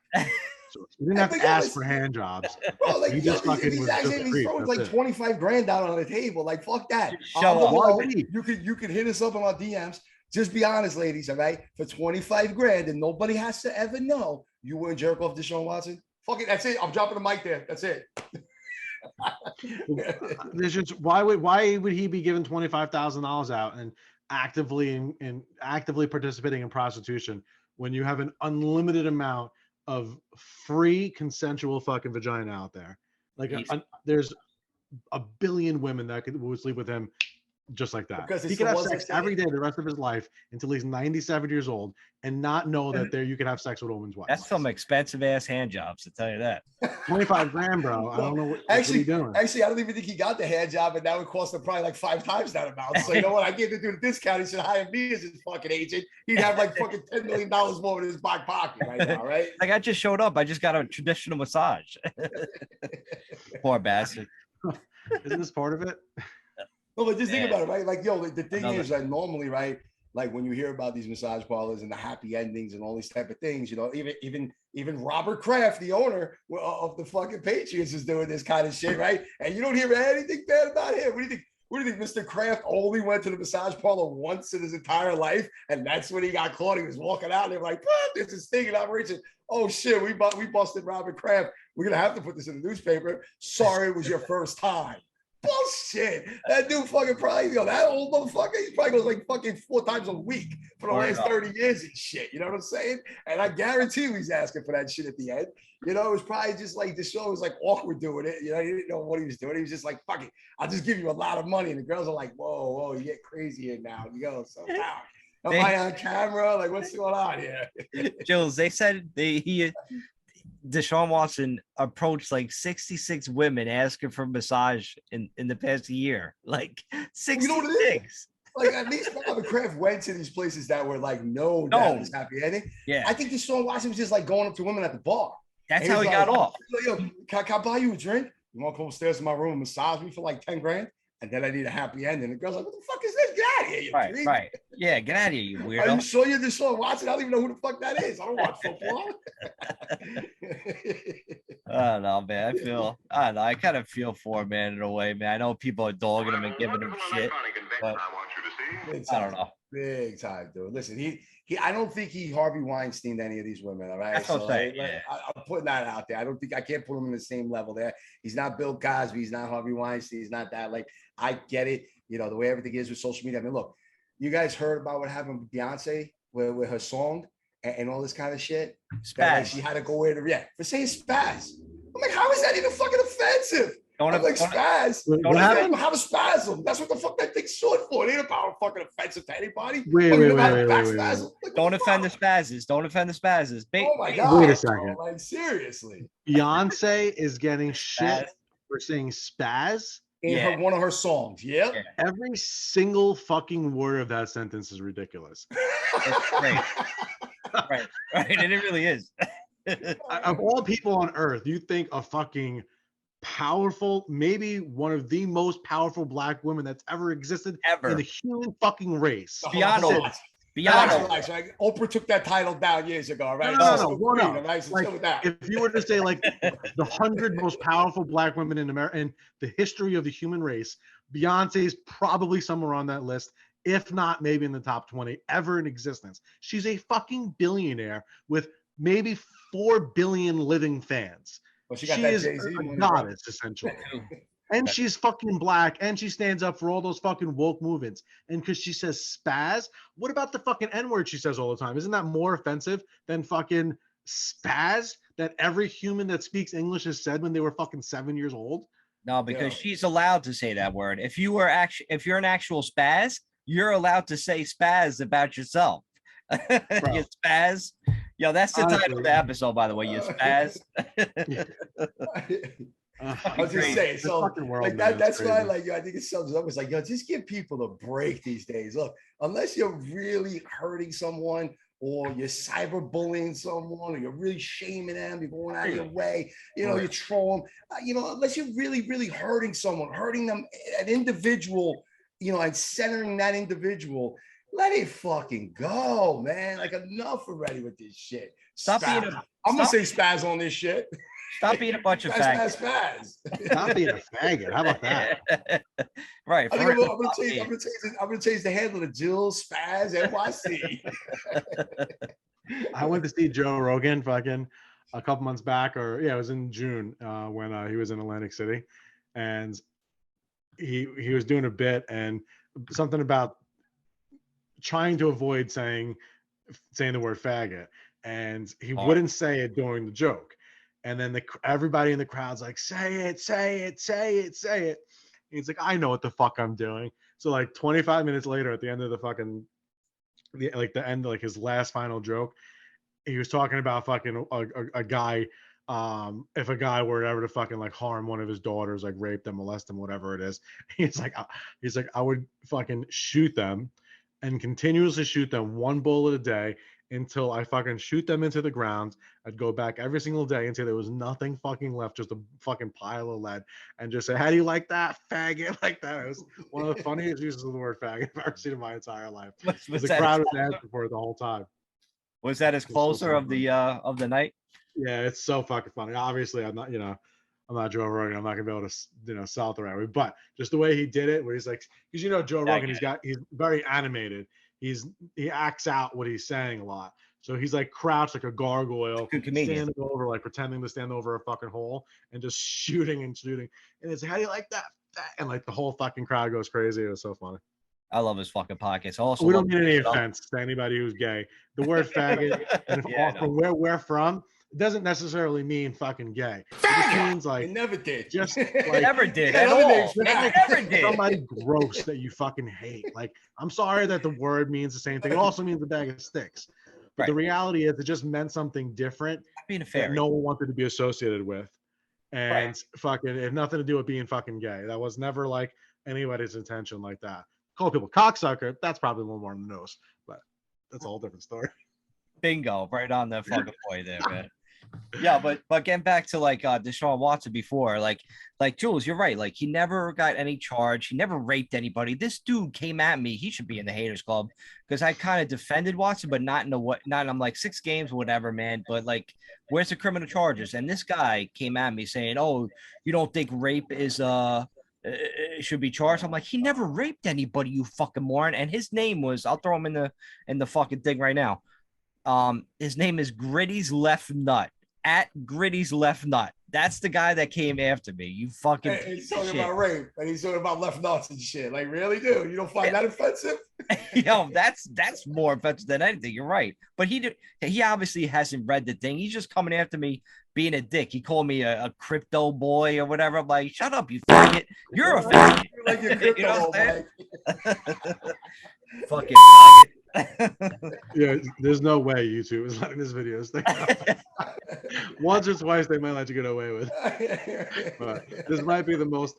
So you didn't have to ask for hand jobs. Bro, like, he just fucking was just a creep. Throwing like 25 grand down on the table. Like, fuck that. You can hit us up on our DMs. Just be honest, ladies, all right? For 25 grand, and nobody has to ever know you wouldn't jerk off Deshaun Watson. Fuck it, that's it. I'm dropping the mic there. That's it. There's just why would he be giving $25,000 out and actively participating in prostitution when you have an unlimited amount of free consensual fucking vagina out there? Like there's a billion women that would sleep with him just like that. Because He it's could the have ones sex that say every it. day the rest of his life until he's 97 years old and not know that you can have sex with a woman's wife. That's some expensive ass hand jobs, to tell you that. 25 grand, bro. I don't know what are you doing? Actually, I don't even think he got the hand job, and that would cost him probably like 5 times that amount. So you know what? I gave the dude a discount. He said hire me as his fucking agent. He'd have like fucking $10 million more in his back pocket right now, right? Like I just showed up. I just got a traditional massage. Poor bastard. Isn't this part of it? No, but just think about it, right? Like, yo, the thing Another- is that normally, right? Like when you hear about these massage parlors and the happy endings and all these type of things, you know, even Robert Kraft, the owner of the fucking Patriots, is doing this kind of shit, right? And you don't hear anything bad about him. What do you think? What do you think? Mr. Kraft only went to the massage parlor once in his entire life, and that's when he got caught. He was walking out, and they were like, "There's this thing in operation. Oh shit, we busted Robert Kraft. We're gonna have to put this in the newspaper. Sorry, it was your first time." Bullshit. That dude fucking probably, that old motherfucker, he probably goes like fucking 4 times a week for the last 30 years and shit. You know what I'm saying? And I guarantee you he's asking for that shit at the end. You know, it was probably just like the show was like awkward doing it. You know, he didn't know what he was doing. He was just like, fuck it, I'll just give you a lot of money. And the girls are like, whoa, you get crazy here now. You go, so wow. Am I on camera? Like, what's going on here? Jules, they said Deshaun Watson approached like 66 women asking for massage in the past year. Like 66. You know what it is? Like at least Robert Kraft went to these places that were like that was happy ending. Yeah. I think Deshaun Watson was just like going up to women at the bar. That's how he got off. Yo, can I buy you a drink? You want to come upstairs to my room and massage me for like 10 grand? And then I need a happy ending. The girl's like, what the fuck is this? Get out of here, you freak. Right. Yeah, get out of here, you weirdo. Are you sure you're Deshaun Watson? I don't even know who the fuck that is. I don't watch football. I don't know, man. I don't know. I kind of feel for him, man, in a way, man. I know people are dogging him and giving him shit. But I don't know. Big time, dude. Listen, I don't think he Harvey Weinsteined any of these women. All right. That's what I'm saying. Yeah. I'm putting that out there. I can't put him in the same level there. He's not Bill Cosby. He's not Harvey Weinstein. He's not that. Like, I get it. You know, the way everything is with social media. I mean, look, you guys heard about what happened with Beyonce with her song and all this kind of shit. Spaz. Like, she had to go in for saying spaz. I'm like, how is that even fucking offensive? Spaz. Don't have a spasm. That's what the fuck that thing's short for. It ain't about fucking offensive to anybody. Wait. Don't offend the spazzes. Don't offend the spazzes. Oh my god. Wait a second. Like seriously. Beyonce is getting shit for saying spaz in one of her songs. Yep. Yeah. Every single fucking word of that sentence is ridiculous. right. And it really is. Of all people on earth, you think a fucking powerful, maybe one of the most powerful black women that's ever existed in the human fucking race. Beyond. Right? Oprah took that title down years ago, right? No. Right? So like, if you were to say like the 100 most powerful black women in America in the history of the human race, Beyonce is probably somewhere on that list, if not maybe in the top 20 ever in existence. She's a fucking billionaire with maybe 4 billion living fans. Well, she got she that is Jay-Z a money, goddess, essentially. And she's fucking black, and she stands up for all those fucking woke movements. And because she says spaz, what about the fucking N-word she says all the time? Isn't that more offensive than fucking spaz that every human that speaks English has said when they were fucking 7 years old? No, because she's allowed to say that word. If you're an actual spaz, you're allowed to say spaz about yourself. You spaz. Yo, that's the title of the episode, by the way. You spaz. I was just saying, so like that's why, like, I think it sums up. It's like, yo, just give people a break these days. Look, unless you're really hurting someone, or you're cyberbullying someone, or you're really shaming them, you're going out of your way, you troll them, unless you're really, really hurting someone, hurting them, an individual, and centering that individual. Let it fucking go, man. Like, enough already with this shit. I'm gonna say spaz on this shit. Stop being a bunch of faggots. Spaz. Stop being a faggot. How about that? Right. I'm gonna change the handle to Jill Spaz NYC. I went to see Joe Rogan fucking a couple months back, it was in June when he was in Atlantic City, and he was doing a bit and something about trying to avoid saying the word faggot, and he wouldn't say it during the joke. And then everybody in the crowd's like, say it, say it, say it, say it. And he's like, I know what the fuck I'm doing. So like 25 minutes later, at the end of the end, like his last final joke, he was talking about fucking a guy. If a guy were ever to fucking like harm one of his daughters, like rape them, molest them, whatever it is, he's like, I would fucking shoot them and continuously shoot them one bullet a day until I fucking shoot them into the ground. I'd go back every single day until there was nothing fucking left, just a fucking pile of lead, and just say, how do you like that, faggot? Like that. It was one of the funniest uses of the word faggot I've ever seen in my entire life. Was The that crowd was asking for it the whole time. Was that his closer of the night? Yeah, it's so fucking funny. Obviously, I'm not Joe Rogan. I'm not gonna be able to sell it the right way. But just the way he did it, where he's like, because Joe Rogan, he's very animated. He acts out what he's saying a lot. So he's like crouched like a gargoyle, standing over, like pretending to stand over a fucking hole and just shooting and shooting. And it's, how do you like that? And like the whole fucking crowd goes crazy. It was so funny. I love his fucking podcast. Also, we don't mean any offense to anybody who's gay. The word faggot, and from where we're from, it doesn't necessarily mean fucking gay. It just means like it never did. Just like never did at all. Never did. Somebody gross that you fucking hate. Like, I'm sorry that the word means the same thing. It also means a bag of sticks. But the reality is, it just meant something different being a fairy that no one wanted to be associated with. And fucking, it had nothing to do with being fucking gay. That was never like anybody's intention like that. Call people cocksucker, that's probably a little more on the nose, but that's a whole different story. Bingo, right on the fucking point there, man. Yeah, but getting back to like Deshaun Watson before, like Jules, you're right. Like, he never got any charge. He never raped anybody. This dude came at me. He should be in the haters club, because I kind of defended Watson, but not I'm like 6 games, whatever, man. But like, where's the criminal charges? And this guy came at me saying, "Oh, you don't think rape is should be charged?" I'm like, he never raped anybody, you fucking moron. And his name was, I'll throw him in the fucking thing right now. His name is Gritty's Left Nut, at Gritty's Left Nut. That's the guy that came after me. You fucking. And he's talking about rape, and he's talking about left nuts and shit. Like, really, dude? You don't find that offensive? Yo, that's more offensive than anything. You're right, but he obviously hasn't read the thing. He's just coming after me, being a dick. He called me a crypto boy or whatever. I'm like, shut up, you faggot. You're a faggot. Like you're crypto, you know what I'm saying? Fucking faggot. Yeah, there's no way YouTube is letting this video stay up. Once or twice they might let you get away with. But this might be the most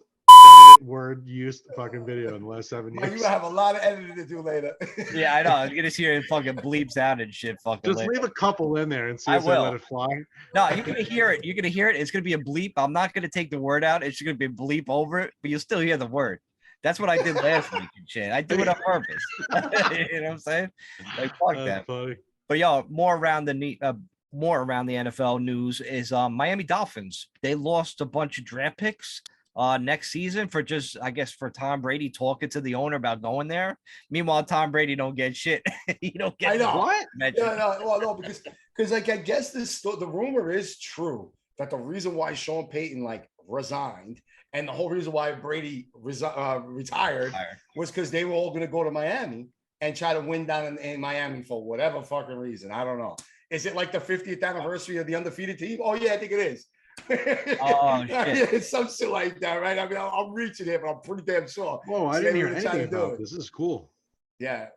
word used fucking video in the last 7 years. You have a lot of editing to do later. Yeah, I know. I'm gonna see it fucking bleeps out and shit. Fucking just later. leave a couple in there and see if they let it fly. No, you're gonna hear it. You're gonna hear it. It's gonna be a bleep. I'm not gonna take the word out. It's gonna be a bleep over it, but you'll still hear the word. That's what I did last week and shit. I do it on purpose. You know what I'm saying? Like, fuck that. Funny. But yo, more around the NFL news is Miami Dolphins. They lost a bunch of draft picks next season for just, I guess, for Tom Brady talking to the owner about going there. Meanwhile, Tom Brady don't get shit. He don't get. I know what? No, because like, I guess the rumor is true that the reason why Sean Payton like resigned and the whole reason why Brady retired was because they were all going to go to Miami and try to win down in Miami for whatever fucking reason. I don't know. Is it like the 50th anniversary of the undefeated team? Oh yeah, I think it is. Oh shit! It's some shit like that, right? I mean, I'm reaching it, but I'm pretty damn sure. Whoa, I didn't hear anything about this. This is cool. Yeah.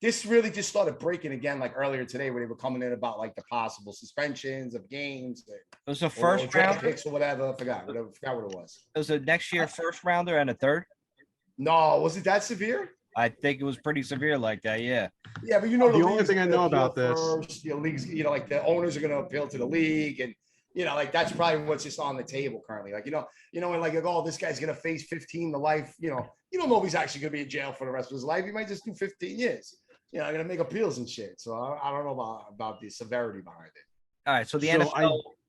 This really just started breaking again, like earlier today, where they were coming in about like the possible suspensions of games. It was a first round picks or whatever. I forgot what it was. It was a next year first rounder and a third. No, was it that severe? I think it was pretty severe like that. Yeah. Yeah, but the only thing I know about this, leagues, like the owners are going to appeal to the league, and like that's probably what's just on the table currently. Like and like, oh, this guy's going to face 15 to life. You don't know if he's actually going to be in jail for the rest of his life. He might just do 15 years. Going to make appeals and shit. So I don't know about the severity behind it. All right, so the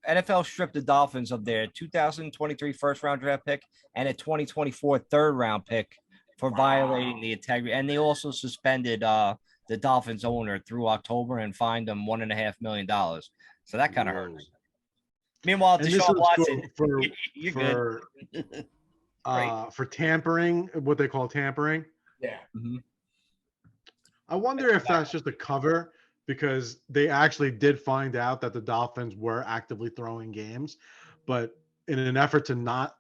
NFL stripped the Dolphins of their 2023 first round draft pick and a 2024 third round pick for violating the integrity, and they also suspended the Dolphins owner through October and fined them $1.5 million. So that kind of hurts. Meanwhile, Deshaun Watson for tampering, what they call tampering. Yeah. Mm-hmm. I wonder if that's just a cover because they actually did find out that the Dolphins were actively throwing games, but in an effort to not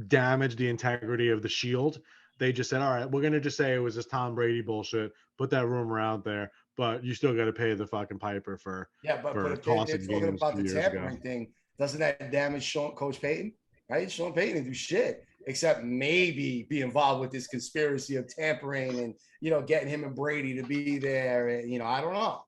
damage the integrity of the shield, they just said, all right, we're going to just say it was this Tom Brady bullshit, put that rumor out there, but you still got to pay the fucking piper for but if they're tossing talking games about 2 the years ago. tampering thing, doesn't that damage Coach Payton? Right? Sean Payton didn't do shit except maybe be involved with this conspiracy of tampering and, you know, getting him and Brady to be there. And, you know, I don't know.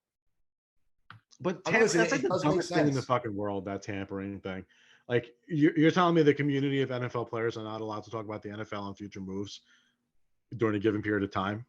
But listen, that's like the dumbest thing in the fucking world, that tampering thing. Like, you're telling me the community of NFL players are not allowed to talk about the NFL and future moves during a given period of time?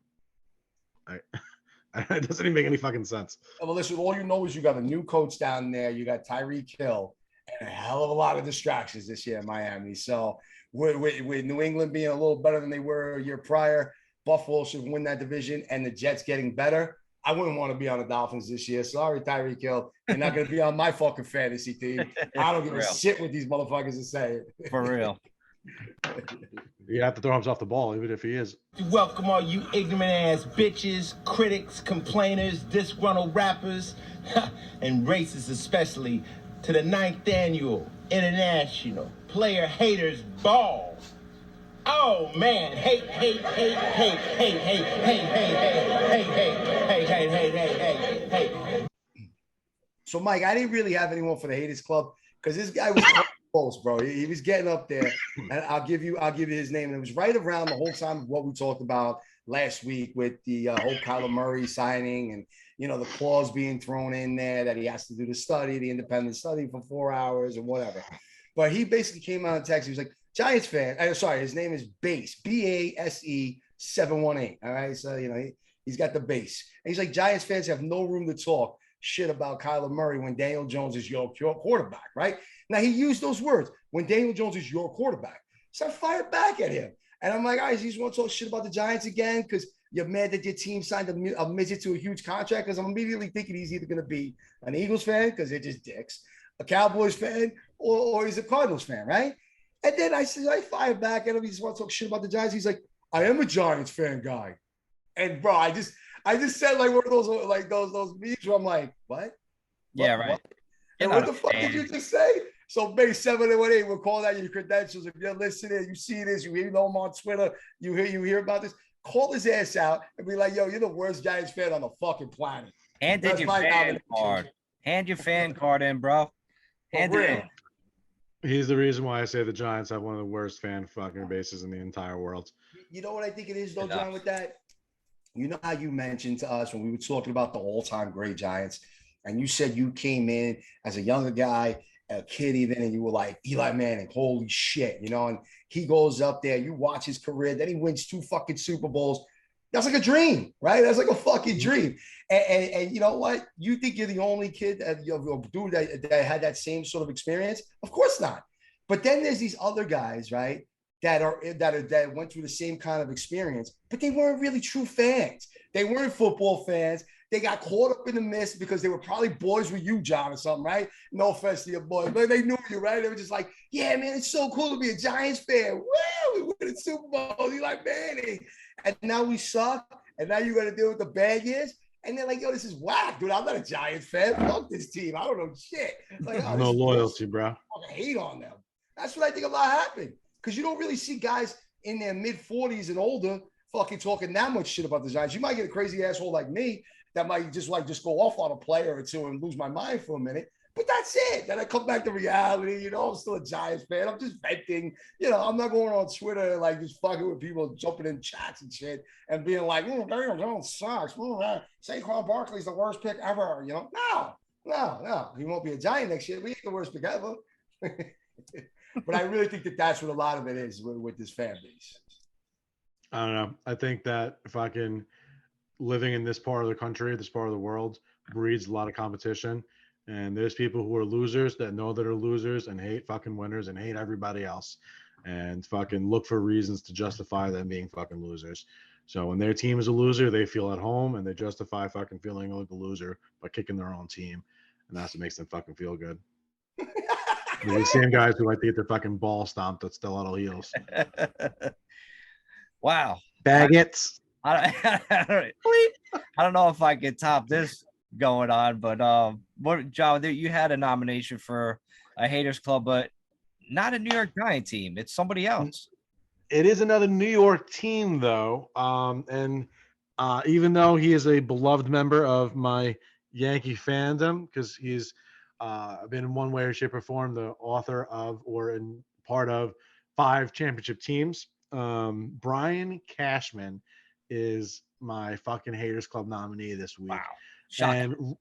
It doesn't even make any fucking sense. Well, listen, all you know is you got a new coach down there. You got Tyreek Hill and a hell of a lot of distractions this year in Miami. So with New England being a little better than they were a year prior, Buffalo should win that division, and the Jets getting better. I wouldn't want to be on the Dolphins this year. Sorry, Tyreek Hill. You're not going to be on my fucking fantasy team. I don't give a shit what these motherfuckers are saying. For real. You have to throw him off the ball, even if he is. Welcome all you ignorant ass bitches, critics, complainers, disgruntled rappers, and racists especially, to the 9th annual International Player Haters Ball. Oh man, hate. So Mike, I didn't really have anyone for the Haters Club because this guy was close, bro. He was getting up there, and I'll give you his name. And it was right around the whole time of what we talked about last week with the whole Kyler Murray signing, and you know the clause being thrown in there that he has to do the independent study for 4 hours and whatever. But he basically came out and texted. He was like, Giants fan. Sorry, his name is Base, BASE 718. All right, so you know he's got the base, and he's like, Giants fans have no room to talk shit about Kyler Murray when Daniel Jones is your quarterback, right? Now, he used those words, when Daniel Jones is your quarterback. So I fired back at him. And I'm like, all right, you just want to talk shit about the Giants again because you're mad that your team signed a midget to a huge contract? Because I'm immediately thinking he's either going to be an Eagles fan because they're just dicks, a Cowboys fan, or he's a Cardinals fan, right? And then I fired back at him. He just wants to talk shit about the Giants. He's like, I am a Giants fan guy. And, bro, I just said like one of those like those memes where I'm like, what? Yeah, right. And what the fuck did you just say? So Bay 718 will call out your credentials. If you're listening, you see this, you know him on Twitter, you hear about this, call his ass out and be like, yo, you're the worst Giants fan on the fucking planet. Hand in your fan card. Hand your fan card in, bro. Hand it in. He's the reason why I say the Giants have one of the worst fan fucking bases in the entire world. You know what I think it is, though, John, with that? You know how you mentioned to us when we were talking about the all-time great Giants, and you said you came in as a younger guy, a kid even, and you were like, Eli Manning, holy shit, you know, and he goes up there, you watch his career, then he wins 2 fucking Super Bowls. That's like a dream, right? That's like a fucking dream. And you know what? You think you're the only kid, dude that had that same sort of experience? Of course not. But then there's these other guys, right? That went through the same kind of experience, but they weren't really true fans. They weren't football fans. They got caught up in the mist because they were probably boys with you, John, or something, right? No offense to your boys, but they knew you, right? They were just like, yeah, man, it's so cool to be a Giants fan. Woo, we win the Super Bowl. You like Manning. And now we suck, and now you got to deal with the bad years. And they're like, yo, this is whack, dude. I'm not a Giants fan. Fuck this team. I don't know shit. Like, oh, no loyalty, bro. I hate on them. That's what I think a lot happened. Because you don't really see guys in their mid-40s and older fucking talking that much shit about the Giants. You might get a crazy asshole like me that might just go off on a player or two and lose my mind for a minute. But that's it. Then I come back to reality. You know, I'm still a Giants fan. I'm just venting. You know, I'm not going on Twitter and like just fucking with people jumping in chats and shit and being like, Daniel Jones sucks. Saquon Barkley's the worst pick ever. You know, no. He won't be a Giant next year. We ain't the worst pick ever. But I really think that that's what a lot of it is with this fan base. I don't know. I think that fucking living in this part of the country, this part of the world, breeds a lot of competition. And there's people who are losers that know that are losers and hate fucking winners and hate everybody else and fucking look for reasons to justify them being fucking losers. So when their team is a loser, they feel at home and they justify fucking feeling like a loser by kicking their own team. And that's what makes them fucking feel good. They're the same guys who like to get their fucking ball stomped at stiletto heels. Wow. Baggets. I don't know if I can top this going on. But what, John? You had a nomination for a haters club, but not a New York Giant team. It's somebody else. It is another New York team, though. And even though he is a beloved member of my Yankee fandom, because he's been in one way or shape or form the author of or in part of 5 championship teams, Brian Cashman is my fucking haters club nominee this week. Wow. Shocking. And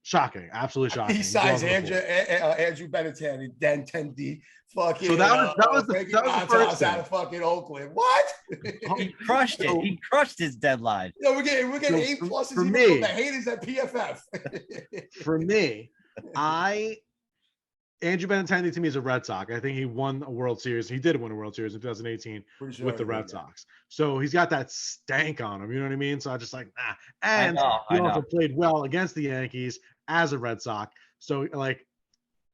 shocking, absolutely shocking. He signs Andrew Benintendi, then 10D. Fucking. So that was the first thing. Out of fucking Oakland. What? He crushed it. He crushed his deadline. We're getting A pluses for even me, from the haters at PFF. For me, Andrew Benintendi to me is a Red Sox. I think he won a World Series. He did win a World Series in 2018 with the Red Sox. So he's got that stank on him. You know what I mean? So I just like, nah. And he also played well against the Yankees as a Red Sox. So like,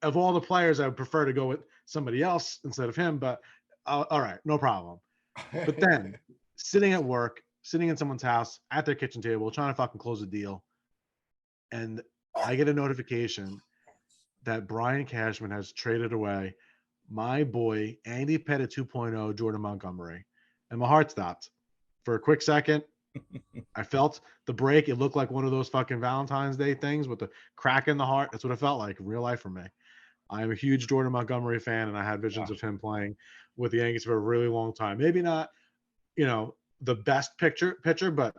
of all the players, I would prefer to go with somebody else instead of him. But all right, no problem. But then sitting at work, sitting in someone's house at their kitchen table, trying to fucking close a deal, and I get a notification that Brian Cashman has traded away my boy Andy Pettit 2.0 Jordan Montgomery, and my heart stopped for a quick second. I felt the break. It looked like one of those fucking Valentine's Day things with the crack in the heart. That's what it felt like in real life for me. I am a huge Jordan Montgomery fan, and I had visions of him playing with the Yankees for a really long time. Maybe not, the best pitcher, but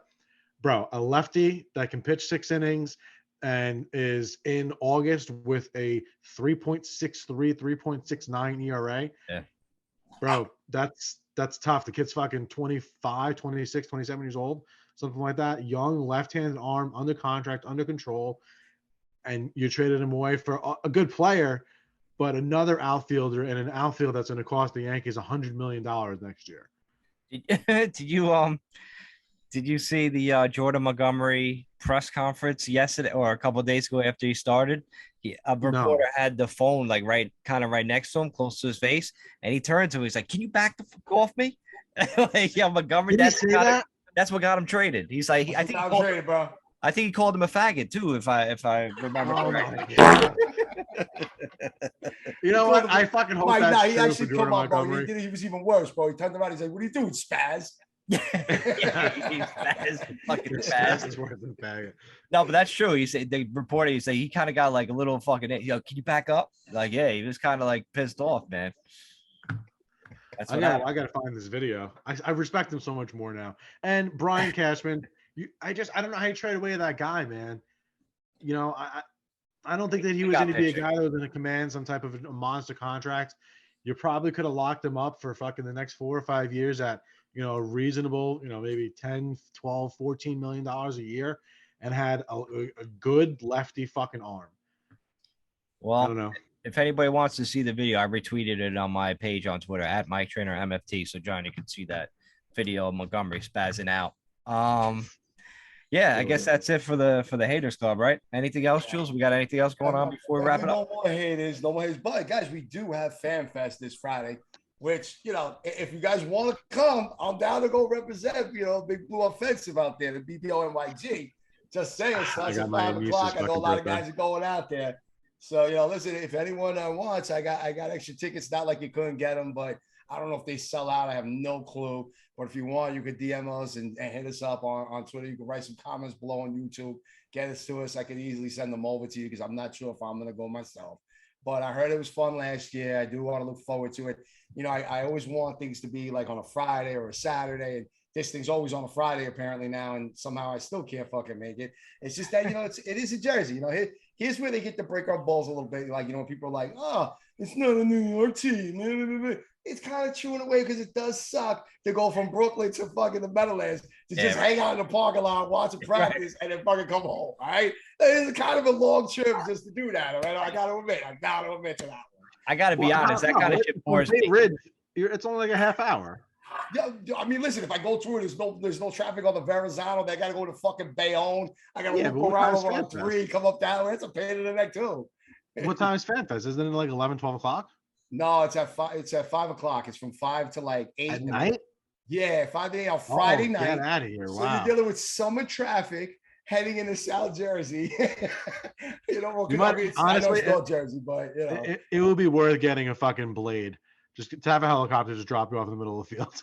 bro, a lefty that can pitch 6 innings and is in August with a 3.63, 3.69 ERA. Yeah. Bro, that's tough. The kid's fucking 25, 26, 27 years old, something like that. Young, left-handed arm, under contract, under control. And you traded him away for a good player, but another outfielder and an outfield that's going to cost the Yankees $100 million next year. Did you see the Jordan Montgomery press conference yesterday or a couple of days ago after he started? A reporter had the phone like right next to him, close to his face, and he turned to him. He's like, "Can you back the fuck off me?" Like, yeah, Montgomery. That's what got him traded. He's like, I think he called him a faggot too, if I remember correctly. You know what? I fucking hope that's true. He actually come up, bro. He was even worse, bro. He turned around. He's like, "What are you doing, Spaz?" He's Spaz, fucking Spaz. No, but that's true. He said the reporter. He kind of got like a little fucking. Can you back up? Like, yeah, he was kind of like pissed off, man. I got to find this video. I respect him so much more now. And Brian Cashman, I don't know how you trade away that guy, man. I don't think that he was going to be a guy that was going to command some type of a monster contract. You probably could have locked him up for fucking the next 4 or 5 years at, a reasonable, maybe 10, 12, $14 million a year and had a good lefty fucking arm. Well, I don't know. If anybody wants to see the video, I retweeted it on my page on Twitter at MikeTrainerMFT. So John, you can see that video of Montgomery spazzing out. Yeah, I guess that's it for the haters club, right? Anything else, Jules? We got anything else going on before we wrap it up? No more haters. But guys, we do have Fan Fest this Friday, which, if you guys want to come, I'm down to go represent, Big Blue Offensive out there, the BEYONC'E. Just saying, starts at 5 o'clock. I know a lot of guys are going out there. So, listen, if anyone wants, I got extra tickets. Not like you couldn't get them, but I don't know if they sell out. I have no clue. But if you want, you could DM us and hit us up on Twitter. You can write some comments below on YouTube. Get us to us. I could easily send them over to you because I'm not sure if I'm going to go myself. But I heard it was fun last year. I do want to look forward to it. I always want things to be like on a Friday or a Saturday. And this thing's always on a Friday apparently now. And somehow I still can't fucking make it. It's just that, it is in Jersey. Here's where they get to break our balls a little bit. Like, people are like, oh, it's not a New York team. It's kind of true in a way because it does suck to go from Brooklyn to fucking the Meadowlands to just hang out in the parking lot, watch a practice, and then fucking come home. All right, it's kind of a long trip just to do that. All right, I got to admit to that one. I got to be honest, that kind of shit bores me. It's only like a half hour. Yeah, I mean, listen, if I go through it, there's no traffic on the Verrazano. They got to go to fucking Bayonne. I got to look around over on 3, come up down. It's a pain in the neck too. What time is Fan Fest? Isn't it like 11, 12 o'clock? No, it's at 5. It's at 5 o'clock. It's from 5 to like 8 at night. Yeah, 5 to 8 on Friday night. Get out of here! So wow. you're dealing with summer traffic, heading into South Jersey. You know, You might, I know honestly, it's North Jersey, but you know, it will be worth getting a fucking blade just to have a helicopter just drop you off in the middle of the field.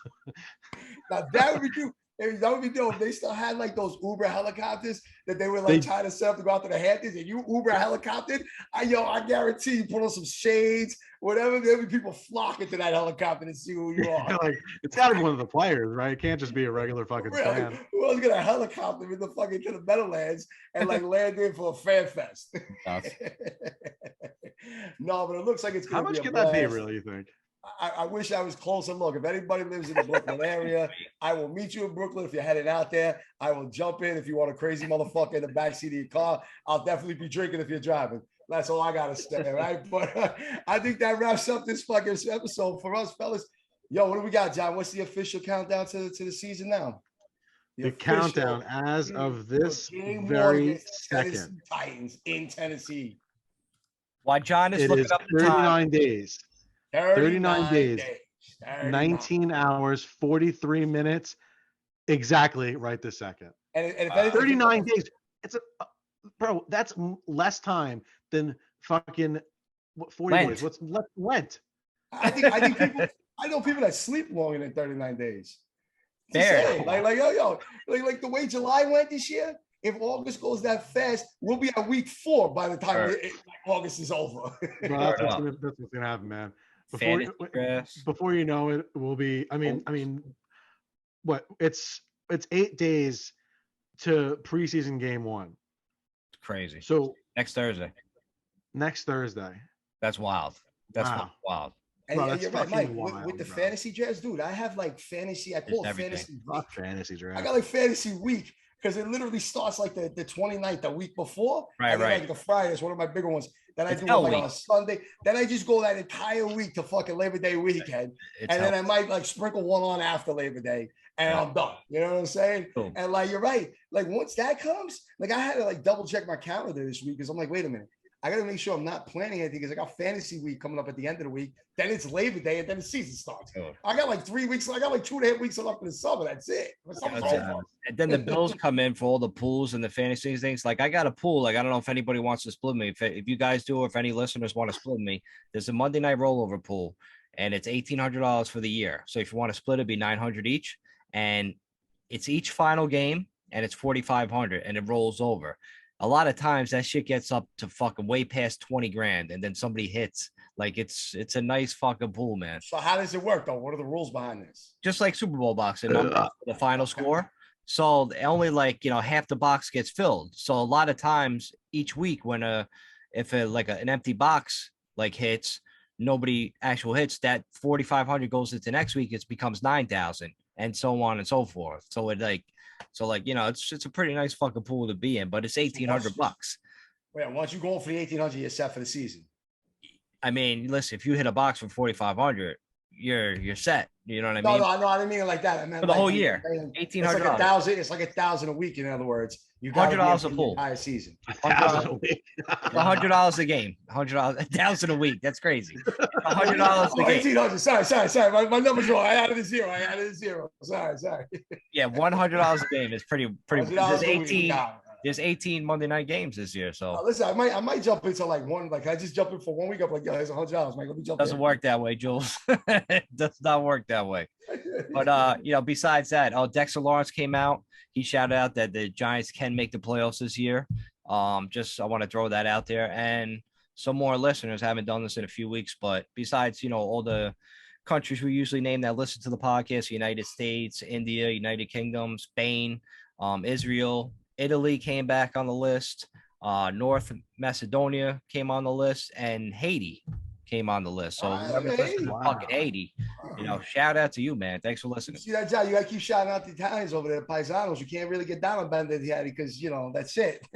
now that would be true. That would be dope. They still had like those Uber helicopters that they were like trying to set up to go out to the Hamptons, and you Uber helicoptered. I guarantee you put on some shades, whatever. There'll be people flocking to that helicopter to see who you are. Like, it's got to be one of the players, right? It can't just be a regular fucking Really? fan. Who else got a helicopter in the fucking to the Meadowlands and like land in for a fan fest? No, but it looks like it's How going to much be a can that be, blast. really, you think? I wish I was closer. Look, if anybody lives in the Brooklyn area, I will meet you in Brooklyn if you're heading out there. I will jump in if you want a crazy motherfucker in the backseat of your car. I'll definitely be drinking if you're driving. That's all I gotta say, right? But I think that wraps up this fucking episode for us, fellas. Yo, what do we got, John? What's the official countdown to the season now? The countdown as of this very second. Titans in Tennessee. While John is looking up the 39 time, days. 39 days. 19 hours, 43 minutes. Exactly right this second. And if 39 days. It's bro, that's less time than fucking 40 Lent. days. What's Lent? I think people, I know people that sleep longer than 39 days. Fair. Like the way July went this year, if August goes that fast, we'll be at week 4 by the time August is over. Bro, that's what's gonna happen, man. Before you know it, will be. I mean, what? It's 8 days to preseason game 1. It's crazy. So next Thursday. That's wild. That's Wow. wild. And Bro, that's you're right, fucking Mike. wild, With the bro. fantasy drafts, dude, I have like fantasy. I call it everything. fantasy week. Fuck fantasy draft. I got like fantasy week because it literally starts like the 29th, the week before. Right, and then, right. like the Friday is one of my bigger ones. Then I It's do hell like week. on a Sunday. Then I just go that entire week to fucking Labor Day weekend. It's And then I hell- might like sprinkle one on after Labor Day and I'm done. You know what I'm saying? Cool. And like, you're right. Like once that comes, like I had to like double check my calendar this week because I'm like, wait a minute. I got to make sure I'm not planning anything because I got fantasy week coming up at the end of the week. Then it's Labor Day and then the season starts. Cool. I got like 3 weeks. I got like 2.5 weeks left in the summer. That's it. Summer's That's it. over. And then the bills come in for all the pools and the fantasy things. Like I got a pool. Like I don't know if anybody wants to split me. If you guys do, or if any listeners want to split me, there's a Monday night rollover pool, and it's $1,800 for the year. So if you want to split, it'd be $900 each, and it's each final game, and it's $4,500, and it rolls over. A lot of times that shit gets up to fucking way past 20 grand, and then somebody hits. Like it's a nice fucking pool, man. So how does it work though? What are the rules behind this? Just like Super Bowl boxing, the final score. So only like half the box gets filled. So a lot of times each week when if an empty box like hits, nobody actual hits, that 4,500 goes into next week. It becomes 9,000 and so on and so forth. So it's a pretty nice fucking pool to be in, but it's $1,800. Wait, once you go for the 1,800, you're set for the season. I mean, listen, if you hit a box for 4,500, you're set. You know what I mean? No, I didn't mean it like that. I meant For the like, whole year, It's $1,800. like $1,000. It's like $1,000 a week. In other words, you got $100 a pool. entire season. $1,000 a week. $100 a game, $1,000 a week. That's crazy. $100 a game. 1,800. Sorry. My number's wrong. I added a zero. Sorry. Yeah, $100 a game is pretty. $100 a week. There's 18 Monday night games this year, so Listen, I might jump into like one. Like I just jump in for 1 week. I'm like, yo, there's $100. Mike, let me jump. doesn't work that way, Jules. It does not work that way. But besides that, Dexter Lawrence came out. He shouted out that the Giants can make the playoffs this year. I want to throw that out there. And some more listeners haven't done this in a few weeks, but besides, all the countries we usually name that listen to the podcast: United States, India, United Kingdom, Spain, Israel. Italy came back on the list. North Macedonia came on the list, and Haiti came on the list. So whoever's listening to fucking Haiti, shout out to you, man. Thanks for listening. See that, John? You got to keep shouting out the Italians over there, the Paisanos. You can't really get down on Banditti because that's it.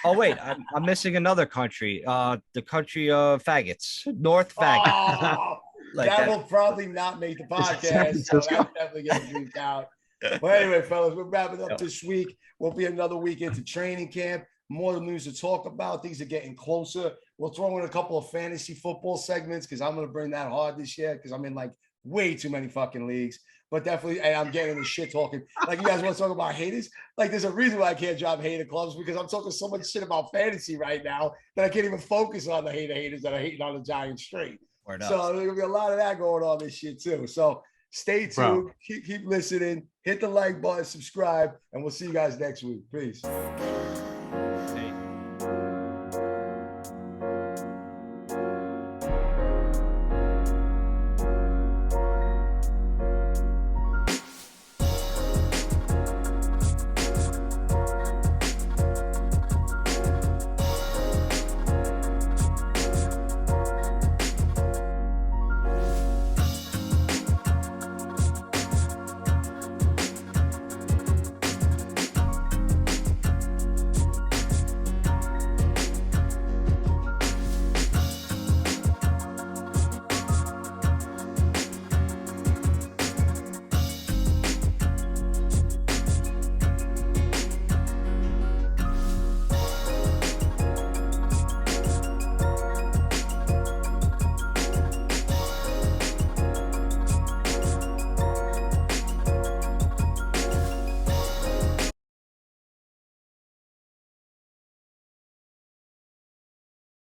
Oh wait, I'm missing another country. The country of faggots, North faggots. Oh, Like that that. will probably not make the San podcast. So Francisco. that's definitely getting bleeped out. But anyway, fellas, we're wrapping up Yep. this week. We'll be another week into training camp. More news to talk about. Things are getting closer. We'll throw in a couple of fantasy football segments because I'm going to bring that hard this year because I'm in like way too many fucking leagues. but definitely, and I'm getting the shit talking. Like, you guys want to talk about haters? Like, there's a reason why I can't drop hater clubs, because I'm talking so much shit about fantasy right now that I can't even focus on the haters that are hating on the Giants straight. So there's gonna be a lot of that going on this shit too. So stay tuned, keep listening, hit the like button, subscribe, and we'll see you guys next week. Peace. Hey.